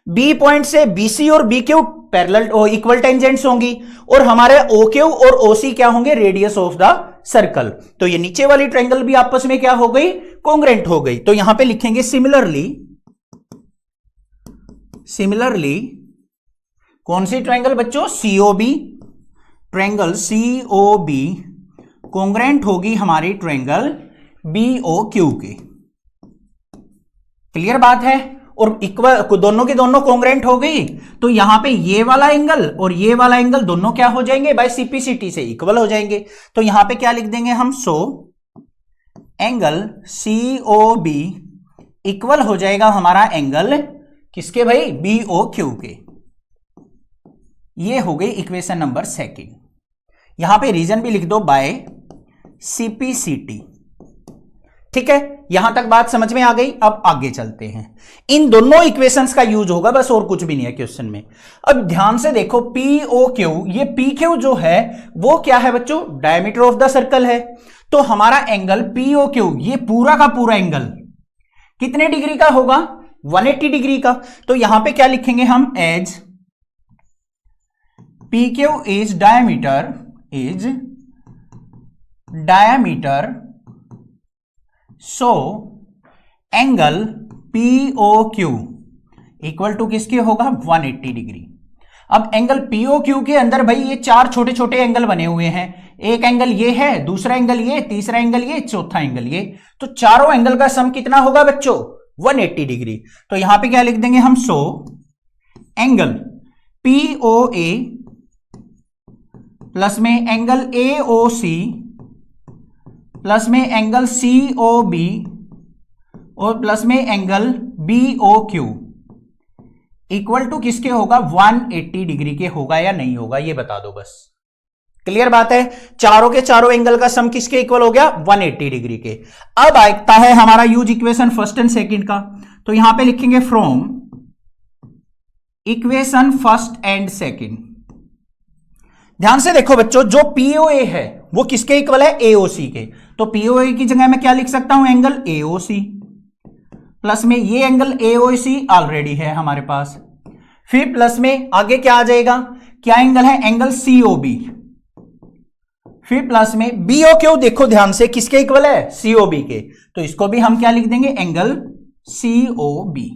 Speaker 1: B पॉइंट से BC और BQ पैरेलल इक्वल टेंजेंट्स होंगी, और हमारे OQ और OC क्या होंगे, रेडियस ऑफ द सर्कल। तो ये नीचे वाली ट्रायंगल भी आपस में क्या हो गई, कॉन्ग्रुएंट हो गई। तो यहां पे लिखेंगे सिमिलरली कौन सी ट्रायंगल बच्चों, COB, ट्रायंगल COB कॉन्ग्रुएंट होगी हमारी ट्रायंगल BOQ के। क्लियर बात है, और इक्वल दोनों की दोनों कॉन्ग्रुएंट हो गई तो यहां पे ये वाला एंगल और ये वाला एंगल दोनों क्या हो जाएंगे, बाय CPCT से इक्वल हो जाएंगे। तो यहां पे क्या लिख देंगे हम, सो एंगल COB इक्वल हो जाएगा हमारा एंगल किसके भाई, BOQ के। ये हो गई इक्वेशन नंबर सेकंड। यहां पे रीजन भी लिख दो बाय CPCT। ठीक है, यहां तक बात समझ में आ गई। अब आगे चलते हैं, इन दोनों इक्वेशंस का यूज होगा, बस और कुछ भी नहीं है क्वेश्चन में। अब ध्यान से देखो POQ, ये PQ जो है वो क्या है बच्चों, डायमीटर ऑफ द सर्कल है। तो हमारा एंगल POQ ये पूरा का पूरा एंगल कितने डिग्री का होगा, 180 डिग्री का। तो यहां पे क्या लिखेंगे हम, as PQ is diameter, so angle POQ equal to किसके होगा, 180 डिग्री। अब एंगल POQ के अंदर भाई ये चार छोटे छोटे एंगल बने हुए हैं, एक एंगल ये है, दूसरा एंगल ये, तीसरा एंगल ये, चौथा एंगल ये। तो चारों एंगल का सम कितना होगा बच्चों, 180 डिग्री। तो यहां पे क्या लिख देंगे हम, सो एंगल POA प्लस में एंगल AOC प्लस में एंगल COB और प्लस में एंगल BOQ इक्वल टू किसके होगा, 180 डिग्री के होगा या नहीं होगा, ये बता दो बस। क्लियर बात है, चारों के चारों एंगल का सम किसके इक्वल हो गया, 180 डिग्री के। अब आता है हमारा use equation first and second का। तो यहां पे लिखेंगे from equation first and second. ध्यान से देखो बच्चों, जो पीओए है वो किसके इक्वल है? एओसी के। तो पीओए की जगह मैं क्या लिख सकता हूं? एंगल एओसी प्लस में ये एंगल एओसी ऑलरेडी है हमारे पास, फिर प्लस में आगे क्या आ जाएगा? क्या एंगल है? एंगल सीओबी, फिर प्लस में बीओक्यू, देखो ध्यान से किसके इक्वल है? सीओबी के। तो इसको भी हम क्या लिख देंगे? Angle COB.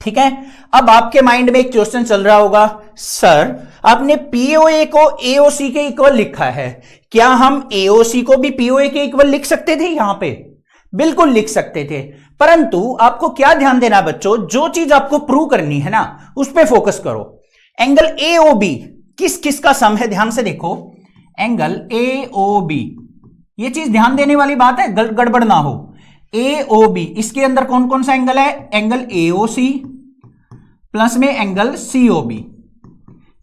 Speaker 1: ठीक है। अब आपके माइंड में एक क्वेश्चन चल रहा होगा, सर आपने पीओए को एओसी के इक्वल लिखा है, क्या हम एओसी को भी पीओए के इक्वल लिख सकते थे? यहां पे बिल्कुल लिख सकते थे, परंतु आपको क्या ध्यान देना बच्चों, जो चीज आपको प्रूव करनी है ना उस पर फोकस करो। एंगल एओबी किस किस का सम है? ध्यान से देखो, एंगल एओबी, ये चीज ध्यान देने वाली बात है, गड़बड़ ना हो। एओबी, इसके अंदर कौन कौन सा एंगल है? एंगल एओसी प्लस में एंगल सीओबी।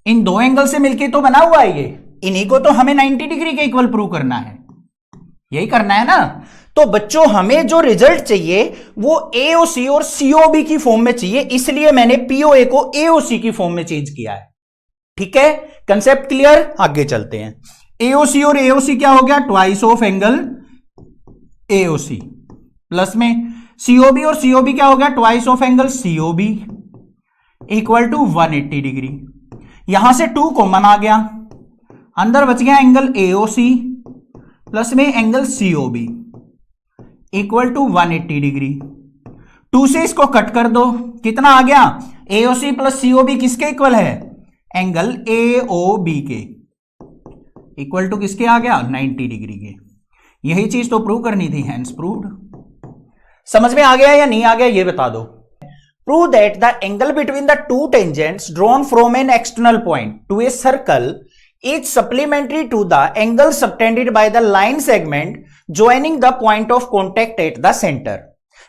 Speaker 1: इन दो एंगल से मिलके तो बना हुआ है ये, इन्हीं को तो हमें 90 डिग्री के इक्वल प्रूव करना है, यही करना है ना। तो बच्चों हमें जो रिजल्ट चाहिए वो एओसी और सीओबी की फॉर्म में चाहिए, इसलिए मैंने पीओए को एओसी की फॉर्म में चेंज किया है। ठीक है, कंसेप्ट क्लियर? आगे चलते हैं। एओसी और एओसी क्या हो गया? Twice of angle AOC plus में सीओबी और सीओबी क्या हो गया? Twice of angle COB equal to 180 degree. यहां से 2 कॉमन आ गया, अंदर बच गया एंगल एओसी प्लस में angle COB equal to 180 degree. 2 से इसको कट कर दो, कितना आ गया? एओसी प्लस सीओबी किसके इक्वल है? एंगल एओबी के इक्वल टू किसके आ गया? 90 डिग्री के। यही चीज तो प्रूव करनी थी, हेंस प्रूव्ड। समझ में आ गया या नहीं आ गया ये बता दो। Prove that the angle between the two tangents drawn from an external point two a circle is supplementary to the angle subtended by the line segment joining the point of contact at the center।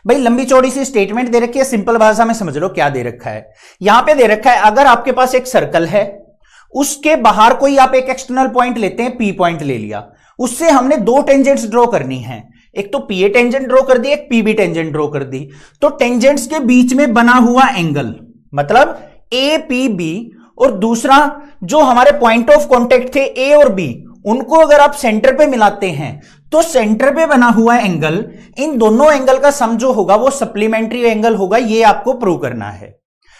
Speaker 1: भाई लंबी चौड़ी सी statement दे रखी है, simple भाषा में समझ लो क्या दे रखा है। यहां पे दे रखा है, अगर आपके पास एक सर्कल है, उसके बाहर कोई आप एक एक्सटर्नल पॉइंट लेते हैं, पी पॉइंट ले लिया, उससे हमने 2 टेंजेंट्स ड्रॉ करनी है, एक तो पीए टेंजेंट ड्रॉ कर दी, एक पीबी टेंजेंट ड्रॉ कर दी। तो टेंजेंट्स के बीच में बना हुआ एंगल मतलब ए पी बी, और दूसरा जो हमारे पॉइंट ऑफ कांटेक्ट थे ए और बी, उनको अगर आप सेंटर पे मिलाते हैं तो सेंटर पे बना हुआ एंगल, इन दोनों एंगल का सम जो होगा वो सप्लीमेंट्री एंगल होगा। ये आपको प्रूव करना है।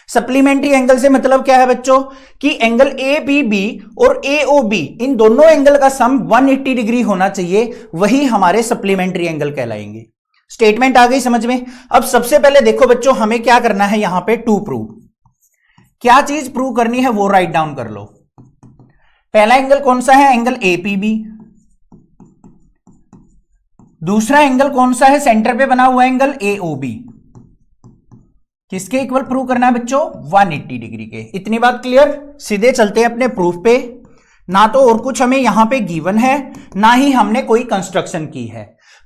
Speaker 1: सप्लीमेंट्री एंगल से मतलब क्या है बच्चों कि एंगल ए पी बी और ए ओ बी, इन दोनों एंगल का सम 180 डिग्री होना चाहिए, वही हमारे सप्लीमेंट्री एंगल कहलाएंगे। स्टेटमेंट आ गई समझ में? अब सबसे पहले देखो बच्चों, हमें क्या करना है यहां पे? To prove. क्या चीज प्रूव करनी है वो राइट डाउन कर लो। पहला एंगल कौन सा है? Angle APB. दूसरा एंगल कौन सा है? सेंटर पे बना हुआ एंगल एओबी। किसके इक्वल प्रूव करना है बच्चों? 180 डिग्री के। इतनी बात क्लियर? सीधे चलते हैं अपने प्रूफ पे। ना तो और कुछ हमें यहां पे गिवन है, ना ही हमने कोई कंस्ट्रक्शन की है।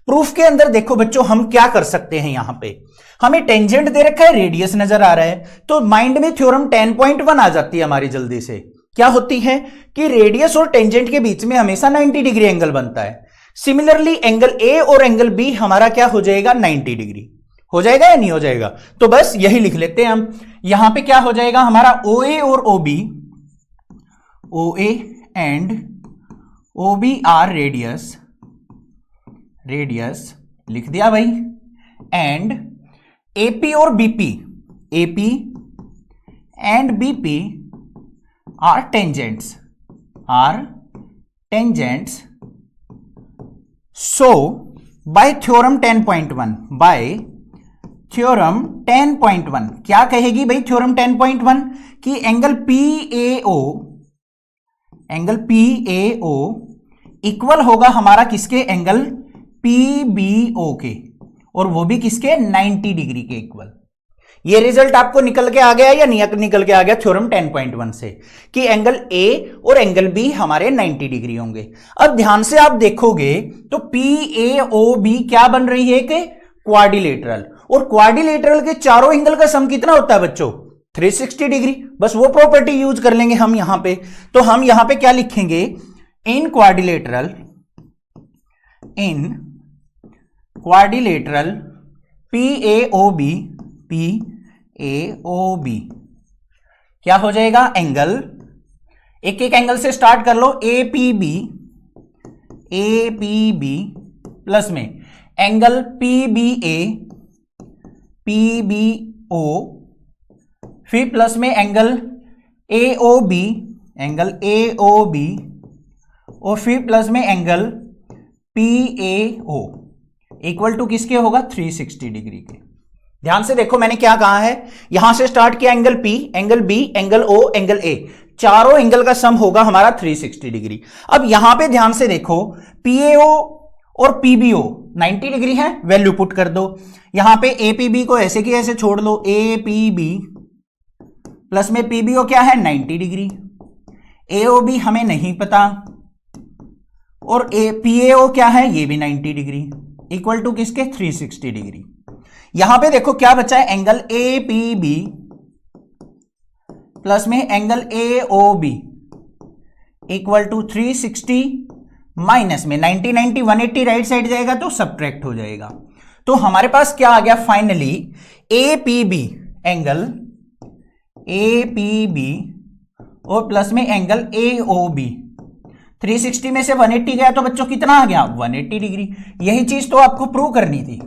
Speaker 1: प्रूफ के अंदर देखो बच्चों हम क्या कर सकते हैं। यहां पे हमें टेंजेंट दे रखा है, रेडियस नजर आ रहा है, तो माइंड में थ्योरम 10.1 आ जाती है हमारी जल्दी से। क्या होती है कि रेडियस और टेंजेंट के बीच में हमेशा 90 डिग्री एंगल बनता है। सिमिलरली एंगल ए और एंगल बी हमारा क्या हो जाएगा? 90 डिग्री हो जाएगा या नहीं हो जाएगा? तो बस यही लिख लेते हैं हम। यहां पे क्या हो जाएगा हमारा? OA और OB, OA and OB are radius, radius लिख दिया भाई, एंड AP और BP, AP and BP are tangents, are tangents. So by theorem 10.1, by theorem 10.1 क्या कहेगी भाई? थ्योरम 10.1 कि angle PAO, angle PAO equal होगा हमारा किसके? एंगल PBO के, और वो भी किसके? 90 डिग्री के इक्वल। ये रिजल्ट आपको निकल के आ गया या नहीं निकल के आ गया थ्योरम 10.1 से कि एंगल A और एंगल B हमारे 90 डिग्री होंगे। अब ध्यान से आप देखोगे तो PAOB क्या बन रही है? कि क्वाड्रिलेटरल, और क्वाड्रिलेटरल के चारों एंगल का सम कितना होता है बच्चों? 360 डिग्री। बस वो प्रॉपर्टी यूज कर लेंगे हम यहां पे। तो हम यहां पे क्या लिखेंगे? इन क्वाड्रिलेटरल, इन क्वाड्रिलेटरल PAOB, PAOB क्या हो जाएगा? एंगल एक एक एंगल से स्टार्ट कर लो। ए पी बी प्लस में एंगल पी बी ओ, फिर प्लस में एंगल ए ओ बी, और फिर प्लस में angle P A O, equal to किसके होगा? 360 डिग्री के। ध्यान से देखो मैंने क्या कहा है, यहां से स्टार्ट किया angle P, angle B, angle O, angle A, चारों एंगल का सम होगा हमारा 360 डिग्री। अब यहां पे ध्यान से देखो PAO और PBO 90 डिग्री है, वैल्यू पुट कर दो। यहां पे APB को ऐसे की ऐसे छोड़ लो, APB प्लस में PBO क्या है? 90 डिग्री। AOB हमें नहीं पता, और PAO क्या है? ये भी 90 डिग्री, इक्वल टू किसके? 360 डिग्री। यहां पे देखो क्या बचा है? एंगल APB प्लस में angle AOB equal to 360 minus में 90 90 180 राइट साइड जाएगा तो सब्ट्रैक्ट हो जाएगा। तो हमारे पास क्या आ गया फाइनली? APB एंगल APB और प्लस में एंगल AOB, 360 में से 180 गया तो बच्चों कितना आ गया? 180 डिग्री। यही चीज तो आपको प्रूव करनी थी।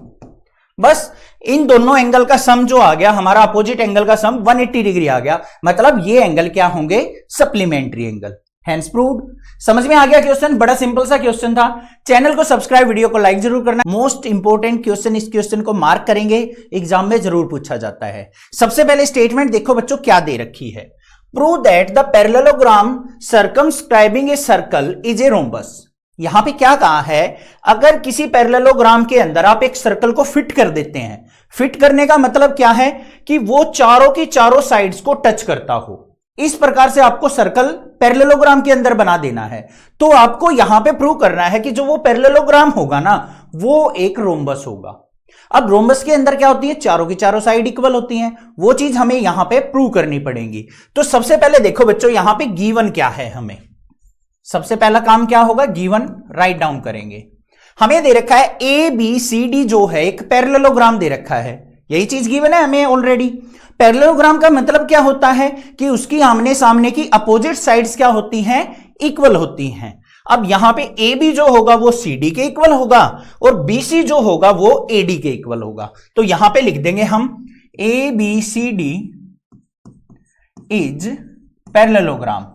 Speaker 1: बस इन दोनों एंगल का सम जो आ गया हमारा, अपोजिट एंगल का सम 180 डिग्री आ गया, मतलब ये एंगल क्या होंगे? Supplementary angle. Hence proved. समझ में आ गया क्वेश्चन? बड़ा सिंपल सा क्वेश्चन था। चैनल को सब्सक्राइब, वीडियो को लाइक जरूर करना। मोस्ट इंपोर्टेंट क्वेश्चन, इस क्वेश्चन को मार्क करेंगे, एग्जाम में जरूर पूछा जाता है। सबसे पहले स्टेटमेंट देखो बच्चों क्या दे रखी है। Prove that the parallelogram circumscribing A circle is a rhombus. यहां पे क्या कहा है? अगर किसी पैरेललोग्राम के अंदर आप एक सर्कल को फिट कर देते हैं, फिट करने का मतलब क्या है? कि वो चारों की चारों साइड्स को टच करता हो। इस प्रकार से आपको सर्कल पैरेललोग्राम के अंदर बना देना है। तो आपको यहां पे प्रूव करना है कि जो वो पैरेललोग्राम होगा ना, वो एक रोम्बस होगा। अब रोम्बस के अंदर क्या होती है? चारों की चारों साइड इक्वल होती हैं। वो चीज हमें यहां पे प्रूव करनी पड़ेगी। तो सबसे पहले देखो बच्चों यहां पे गिवन क्या है, हमें सबसे पहला काम क्या होगा? गिवन राइट डाउन करेंगे। हमें दे रखा है ABCD जो है एक पैरेललोग्राम दे रखा है, यही चीज गिवन है हमें ऑलरेडी। पैरेललोग्राम का मतलब क्या होता है? कि उसकी आमने सामने की अपोजिट साइड्स क्या होती हैं? इक्वल होती हैं। अब यहां पे AB जो होगा वो CD के इक्वल होगा, और BC जो होगा वो AD के इक्वल होगा। तो यहां पे लिख देंगे हम ABCD इज पैरेललोग्राम।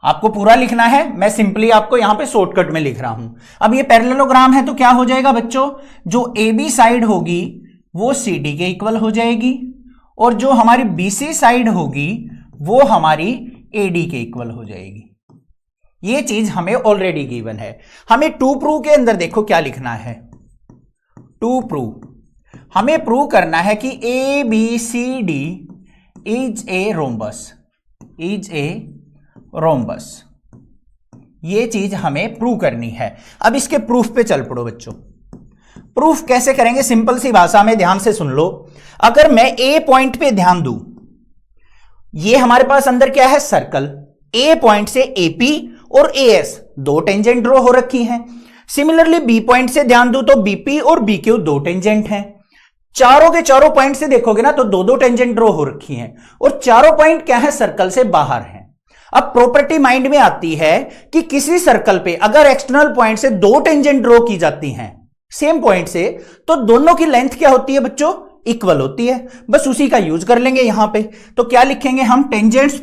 Speaker 1: आपको पूरा लिखना है, मैं सिंपली आपको यहां पे शॉर्टकट में लिख रहा हूं। अब ये पैरेललोग्राम है तो क्या हो जाएगा बच्चों? जो AB साइड होगी वो CD के इक्वल हो जाएगी, और जो हमारी BC साइड होगी वो हमारी AD के इक्वल हो जाएगी। ये चीज हमें ऑलरेडी गिवन है। हमें टू प्रूव के अंदर देखो क्या लिखना है। टू प्रूव हमें प्रूव करना है कि ABCD is a rhombus, is a rhombus. ये चीज हमें प्रूव करनी है। अब इसके प्रूफ पे चल पड़ो बच्चों। प्रूफ कैसे करेंगे? सिंपल सी भाषा में ध्यान से सुन लो। अगर मैं ए पॉइंट पे ध्यान दूं, ये हमारे पास अंदर क्या है? सर्कल। ए पॉइंट से AP और AS दो टेंजेंट ड्रॉ हो रखी हैं। सिमिलरली बी पॉइंट से ध्यान दूं तो BP और BQ दो टेंजेंट हैं। चारों के चारों पॉइंट से देखोगे ना तो दो दो टेंजेंट ड्रॉ हो रखी हैं, और चारों पॉइंट क्या है? सर्कल से बाहर हैं। अब प्रॉपर्टी माइंड में आती है कि किसी सर्कल पे अगर एक्सटर्नल पॉइंट से दो टेंजेंट ड्रॉ की जाती हैं सेम पॉइंट से, तो दोनों की लेंथ क्या होती है बच्चों? इक्वल होती है। बस उसी का यूज कर लेंगे यहां पे। तो क्या लिखेंगे हम? Tangents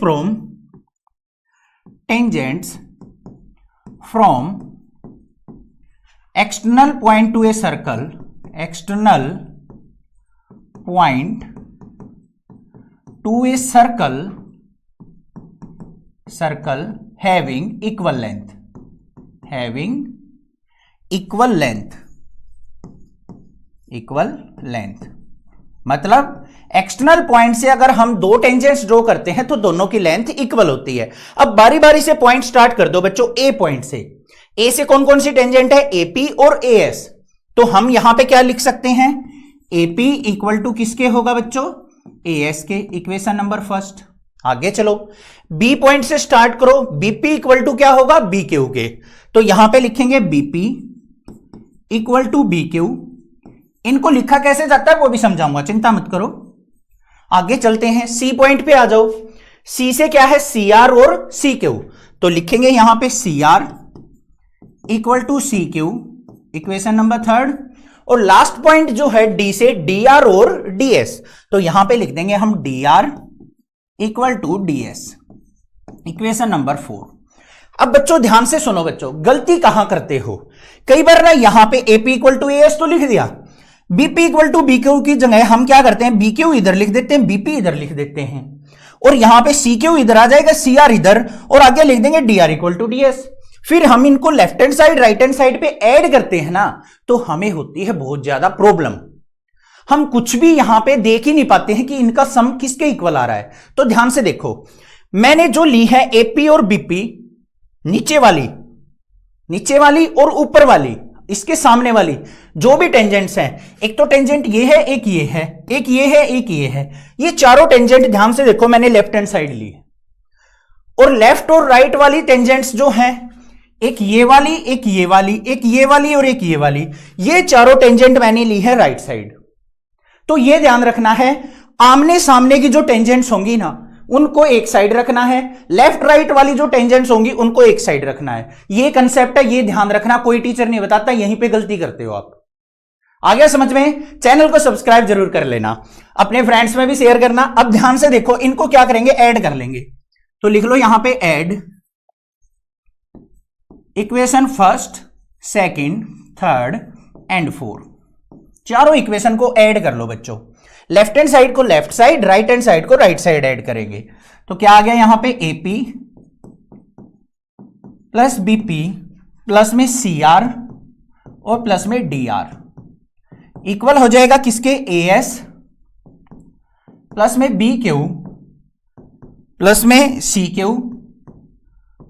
Speaker 1: from external point two a circle, external point two a circle having equal length, equal length. मतलब एक्सटर्नल पॉइंट से अगर हम दो टेंजेंट्स ड्रॉ करते हैं तो दोनों की लेंथ इक्वल होती है। अब बारी बारी से पॉइंट स्टार्ट कर दो बच्चों। ए पॉइंट से, ए से कौन कौन सी टेंजेंट है? AP और AS। तो हम यहां पे क्या लिख सकते हैं? AP इक्वल टू किसके होगा बच्चों? AS के। Equation number first. आगे चलो, B पॉइंट से स्टार्ट करो। BP इक्वल टू क्या होगा? BQ के। तो यहां पे लिखेंगे BP इक्वल टू BQ। इनको लिखा कैसे जाता है वो भी समझाऊंगा, चिंता मत करो। आगे चलते हैं, C पॉइंट पे आ जाओ। C से क्या है? CR और CQ। तो लिखेंगे यहां पे C R equal to C Q, equation number third. और लास्ट पॉइंट जो है डी से डी आर और डी एस, तो यहां पे लिख देंगे हम D R equal to D S, equation number 4। अब बच्चों ध्यान से सुनो बच्चों, गलती कहां करते हो, कई बार ना यहां पे एपी इक्वल टू एस तो लिख दिया, बीपी इक्वल टू बीक्यू की जगह हम क्या करते हैं, बीक्यू इधर लिख देते हैं, बीपी इधर लिख देते हैं, और यहां पे सी क्यू इधर आ जाएगा, सी आर इधर, और आगे लिख देंगे D R equal to D S. फिर हम इनको left hand side right hand side पे ऐड करते हैं ना, तो हमें होती है बहुत ज्यादा प्रॉब्लम, हम कुछ भी यहां पे देख ही नहीं पाते हैं कि इनका सम किसके इक्वल आ रहा है। तो ध्यान से देखो, मैंने जो ली है एपी और बीपी, नीचे वाली और ऊपर वाली, इसके सामने वाली जो भी टेंजेंट्स हैं, एक तो टेंजेंट ये है, एक ये है, एक ये है, एक ये है, ये चारों टेंजेंट ध्यान से देखो मैंने लेफ्ट हैंड साइड ली है। और लेफ्ट और राइट वाली टेंजेंट्स जो हैं, एक ये वाली, एक ये वाली, एक ये वाली और एक ये वाली, ये चारों टेंजेंट मैंने ली है राइट साइड। तो ये ध्यान रखना है, आमने सामने की जो टेंजेंट्स होंगी ना उनको एक साइड रखना है, लेफ्ट राइट वाली जो टेंजेंट्स होंगी उनको एक साइड रखना है। ये कंसेप्ट है, ये ध्यान रखना, कोई टीचर नहीं बताता, यहीं पे गलती करते हो आप। आ गया समझ में? चैनल को सब्सक्राइब जरूर कर लेना, अपने फ्रेंड्स में भी शेयर करना। अब ध्यान से देखो, इनको क्या करेंगे, ऐड कर लेंगे। तो लिख लो यहां पे add equation first, second, third and 4, चारों इक्वेशन को ऐड कर लो बच्चों। लेफ्ट हैंड साइड को left side, right hand side को राइट साइड ऐड करेंगे। तो क्या आ गया यहां पे, एपी प्लस बीपी प्लस में सी आर और प्लस में डी आर इक्वल हो जाएगा किसके, एएस प्लस में बी क्यू प्लस में सी क्यू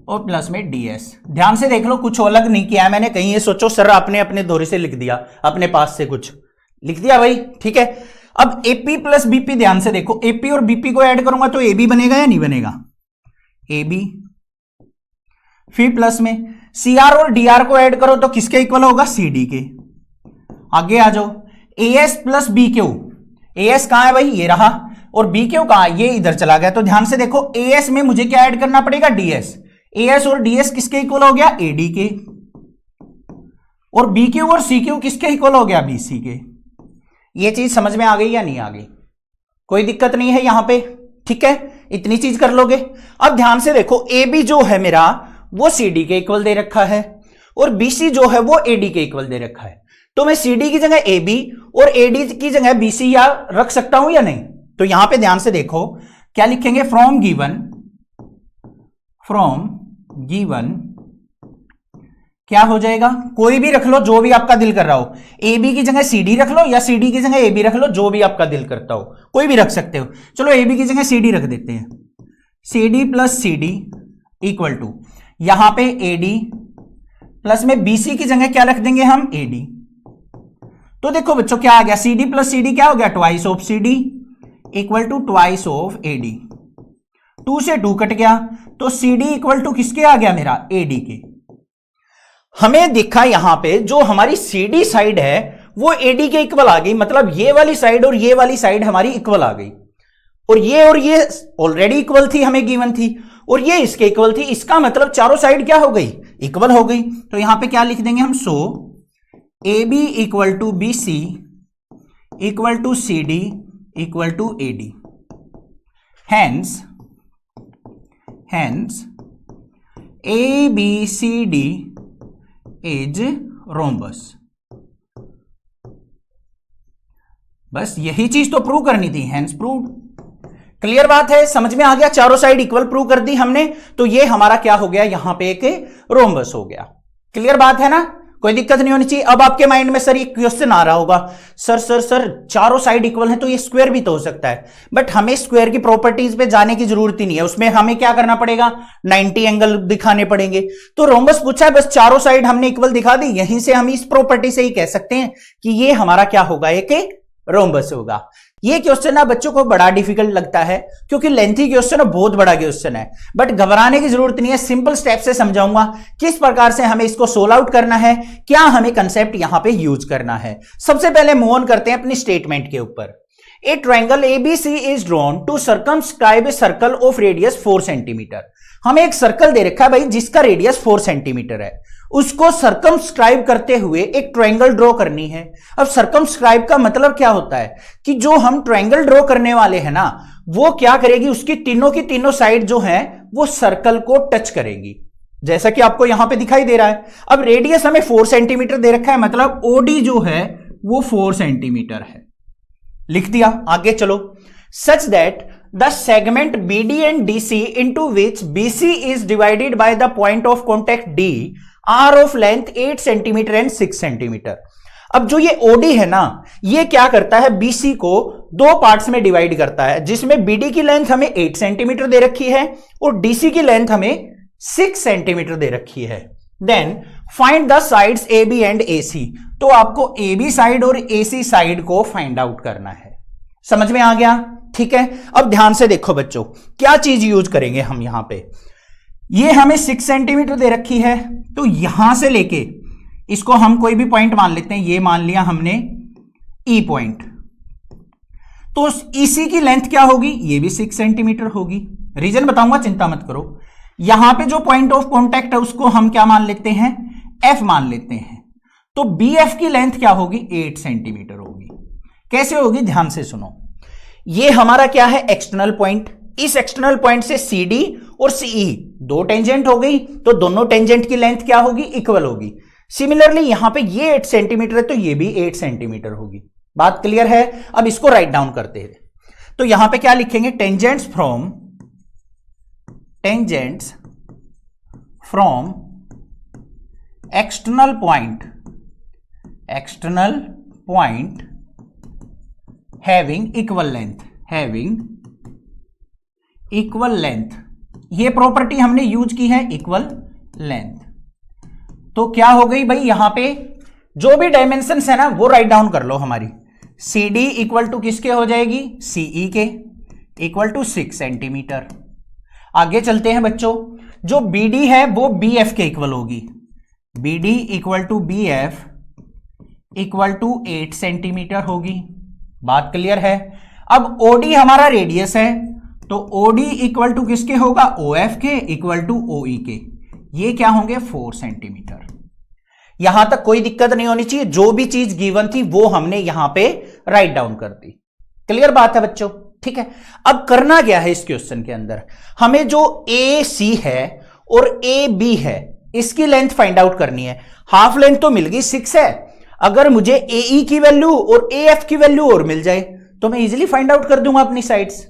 Speaker 1: और प्लस में डीएस। ध्यान से देख लो, कुछ अलग नहीं किया है मैंने, कहीं ये सोचो सर आपने अपने दोहरे से लिख दिया, अपने पास से कुछ लिख दिया भाई, ठीक है। अब एपी प्लस बीपी ध्यान से देखो, एपी और बीपी को ऐड करूंगा तो एबी बनेगा या नहीं बनेगा, एबी। फिर प्लस में सीआर और डीआर को ऐड करो तो किसके इक्वल होगा, सीडी के। आगे आ जाओ, AS plus B Q, AS कहां है भाई, ये रहा, और बी क्यू कहां, ये इधर चला गया। तो ध्यान से देखो, एएस में मुझे क्या ऐड करना पड़ेगा, डीएस। एएस और डीएस किसके इक्वल हो गया, एडी के। और बी क्यू और सी क्यू किसके इक्वल हो गया, बीसी के। ये चीज समझ में आ गई या नहीं आ गई, कोई दिक्कत नहीं है यहां पे, ठीक है, इतनी चीज कर लोगे। अब ध्यान से देखो, ए बी जो है मेरा वो सी डी के इक्वल दे रखा है, और बी सी जो है वो ए डी के इक्वल दे रखा है। तो मैं सी डी की जगह ए बी और ए डी की जगह बी सी या रख सकता हूं या नहीं। तो यहां पे ध्यान से देखो क्या लिखेंगे, फ्रॉम गिवन क्या हो जाएगा, कोई भी रख लो जो भी आपका दिल कर रहा हो, ए बी की जगह सी डी रख लो या सी डी की जगह ए बी रख लो, जो भी आपका दिल करता हो, कोई भी रख सकते हो। चलो ए बी की जगह सी डी रख देते हैं, C D plus C D equal to, यहां पे ए डी प्लस में बी सी की जगह क्या रख देंगे हम, ए डी। तो देखो बच्चों क्या आ गया, C D plus C D क्या हो गया, twice of C D equal to twice of A D. 2 से 2 कट गया, तो सी डी इक्वल टू किसके आ गया मेरा, ए डी के। हमें दिखा यहां पे जो हमारी सी डी साइड है वो ए डी के इक्वल आ गई, मतलब ये वाली साइड और ये वाली साइड हमारी इक्वल आ गई, और ये ऑलरेडी इक्वल थी, हमें गिवन थी, और ये इसके इक्वल थी। इसका मतलब चारों साइड क्या हो गई, इक्वल हो गई। तो यहां पे क्या लिख देंगे हम, so A B equal to B C equal to C D equal to A D. Hence A B C D is rhombus. बस यही चीज तो प्रूव करनी थी, हैंस प्रूव्ड। क्लियर बात है, समझ में आ गया, चारों साइड इक्वल प्रूव कर दी हमने, तो ये हमारा क्या हो गया, यहां पे एक रोम्बस हो गया। क्लियर बात है ना, कोई दिक्कत नहीं होनी चाहिए। अब आपके माइंड में सर ये क्वेश्चन आ रहा होगा, सर चारों साइड इक्वल है तो ये स्क्वायर भी तो हो सकता है, बट हमें स्क्वायर की प्रॉपर्टीज पे जाने की जरूरत ही नहीं है, उसमें हमें क्या करना पड़ेगा, 90 एंगल दिखाने पड़ेंगे। तो रोम्बस पूछा है, बस चारों साइड हमने इक्वल दिखा दी, यहीं से हम इस प्रॉपर्टी से ही कह सकते हैं कि ये हमारा क्या होगा, एक रोम्बस होगा। ये क्वेश्चन ना बच्चों को बड़ा डिफिकल्ट लगता है क्योंकि लेंथी क्वेश्चन है, बहुत बड़ा क्वेश्चन है, बट घबराने की जरूरत नहीं है, सिंपल स्टेप से समझाऊंगा किस प्रकार से हमें इसको सोल्व आउट करना है, क्या हमें कंसेप्ट यहां पे यूज करना है। सबसे पहले मूव ऑन करते हैं अपनी स्टेटमेंट के ऊपर। A triangle ABC is drawn to circumscribe a circle of radius 4 centimetre. हमें एक सर्कल दे रखा है भाई जिसका रेडियस 4 सेंटीमीटर है, उसको सर्कमस्क्राइब करते हुए एक ट्रायंगल ड्रॉ करनी है। अब सर्कमस्क्राइब का मतलब क्या होता है कि जो हम ट्रायंगल ड्रॉ करने वाले हैं ना, वो क्या करेगी, उसकी की तीनों साइड जो है वो सर्कल को टच करेगी, जैसा कि आपको यहां पे दिखाई दे रहा है। अब रेडियस हमें 4 सेंटीमीटर दे रखा है, मतलब ओडी जो है वो 4 सेंटीमीटर है, लिख दिया। आगे चलो, such that the segment BD and DC into which BC is divided by the point of contact D are of length 8 centimetre and 6 centimetre. अब जो ये OD है ना, ये क्या करता है, BC को दो पार्ट्स में डिवाइड करता है, जिसमें BD की लेंथ हमें 8 सेंटीमीटर दे रखी है और DC की लेंथ हमें 6 सेंटीमीटर दे रखी है। Then find the sides AB and AC। तो आपको AB साइड और AC साइड को फाइंड आउट करना है। समझ में आ गया? ठीक है, अब ध्यान से देखो बच्चों, क्या चीज यूज करेंगे हम यहां पे। ये हमें 6 सेंटीमीटर दे रखी है, तो यहां से लेके इसको हम कोई भी पॉइंट मान लेते हैं, ये मान लिया हमने E पॉइंट, तो इसी की लेंथ क्या होगी, ये भी 6 सेंटीमीटर होगी। रीजन बताऊंगा, चिंता मत करो। यहां पे जो पॉइंट ऑफ कॉन्टैक्ट है उसको हम क्या मान लेते हैं, F मान लेते हैं, तो BF की लेंथ क्या होगी, 8 सेंटीमीटर होगी। कैसे होगी, ध्यान से सुनो। ये हमारा क्या है, एक्सटर्नल पॉइंट। इस एक्सटर्नल पॉइंट से CD और CE दो टेंजेंट हो गई, तो दोनों टेंजेंट की लेंथ क्या होगी, इक्वल होगी। सिमिलरली यहां पे ये 8 सेंटीमीटर है, तो ये भी 8 सेंटीमीटर होगी। बात क्लियर है? अब इसको राइट डाउन करते हैं, तो यहां पे क्या लिखेंगे, tangents from external point having equal length. ये प्रॉपर्टी हमने यूज की है, इक्वल लेंथ। तो क्या हो गई भाई, यहां पे जो भी डायमेंशंस है ना वो राइट डाउन कर लो हमारी। CD इक्वल टू किसके हो जाएगी, CE के, इक्वल टू 6 सेंटीमीटर। आगे चलते हैं बच्चों, जो BD है वो BF के इक्वल होगी। BD equal to BF equal to 8 centimetre होगी। बात क्लियर है? अब OD हमारा रेडियस है, तो OD इक्वल टू किसके होगा, OF के, इक्वल टू OE के। ये क्या होंगे, 4 सेंटीमीटर। यहां तक कोई दिक्कत नहीं होनी चाहिए, जो भी चीज गिवन थी वो हमने यहां पे राइट डाउन कर दी। क्लियर बात है बच्चों? ठीक है, अब करना क्या है इस क्वेश्चन के अंदर, हमें जो AC है और AB है इसकी लेंथ फाइंड आउट करनी है। हाफ लेंथ तो मिल गई 6 है, अगर मुझे AE की वैल्यू और AF की वैल्यू और मिल जाए तो मैं इजीली फाइंड आउट कर दूंगा अपनी साइड्स।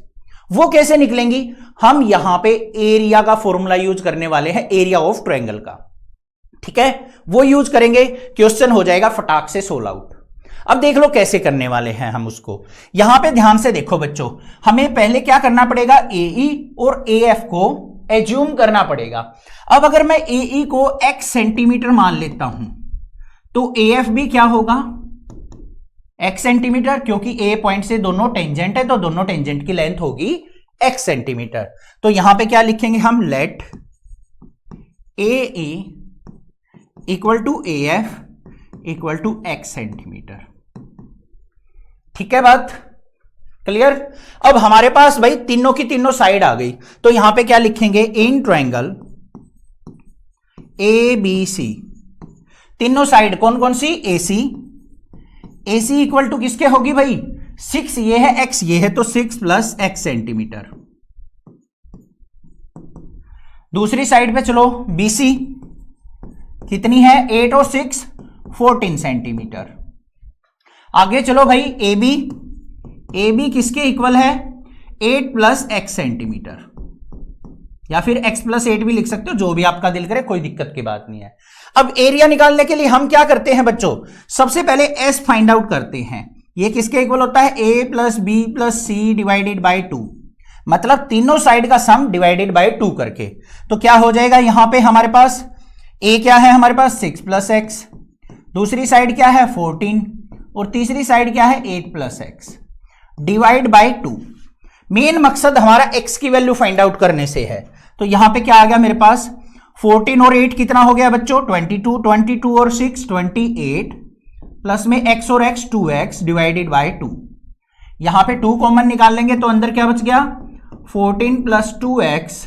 Speaker 1: वो कैसे निकलेंगी, हम यहां पे एरिया का फॉर्मूला यूज करने वाले हैं, एरिया ऑफ ट्रायंगल का। ठीक है, वो यूज करेंगे, क्वेश्चन हो जाएगा फटाक से सोल्व आउट। अब देख लो कैसे करने वाले हैं हम उसको। यहां पे ध्यान से देखो बच्चों, हमें पहले क्या करना पड़ेगा, AE और AF को एज्यूम करना पड़ेगा। अब अगर मैं AE को x सेंटीमीटर मान लेता हूं तो AF भी क्या होगा, x सेंटीमीटर, क्योंकि A पॉइंट से दोनों टेंजेंट है तो दोनों टेंजेंट की लेंथ होगी x सेंटीमीटर। तो यहां पे क्या लिखेंगे हम, let AE equal to AF equal to x centimetre. ठीक है, बात क्लियर? अब हमारे पास भाई तीनों की तीनों साइड आ गई, तो यहां पे क्या लिखेंगे, इन ट्रायंगल ABC तीनों साइड कौन कौन सी, AC इक्वल टू किसके होगी भाई, 6 ये है, x ये है, तो 6 प्लस x सेंटीमीटर। दूसरी साइड पे चलो, BC कितनी है, 8 और 6 14 सेंटीमीटर। आगे चलो भाई, AB किसके इक्वल है, 8 प्लस x सेंटीमीटर, या फिर x प्लस 8 भी लिख सकते हो, जो भी आपका दिल करे, कोई दिक्कत की बात नहीं है। अब एरिया निकालने के लिए हम क्या करते हैं बच्चों, सबसे पहले S फाइंड आउट करते हैं। ये किसके इक्वल होता है, A plus B plus C divided by 2, मतलब तीनों साइड का सम डिवाइडेड बाई 2 करके। तो क्या हो जाएगा, यहां पे हमारे पास A क्या है, हमारे पास 6 प्लस x, दूसरी साइड क्या है 14, और तीसरी साइड क्या है 8 plus x divide by 2। Main मकसद हमारा x की वैल्यू फाइंड आउट करने से है। तो यहां पे क्या आ गया मेरे पास, 14 और 8 कितना हो गया बच्चों, 22 और 6 28, प्लस में x और x 2x डिवाइडेड बाई 2। यहां पे 2 कॉमन निकाल लेंगे तो अंदर क्या बच गया, 14 प्लस 2x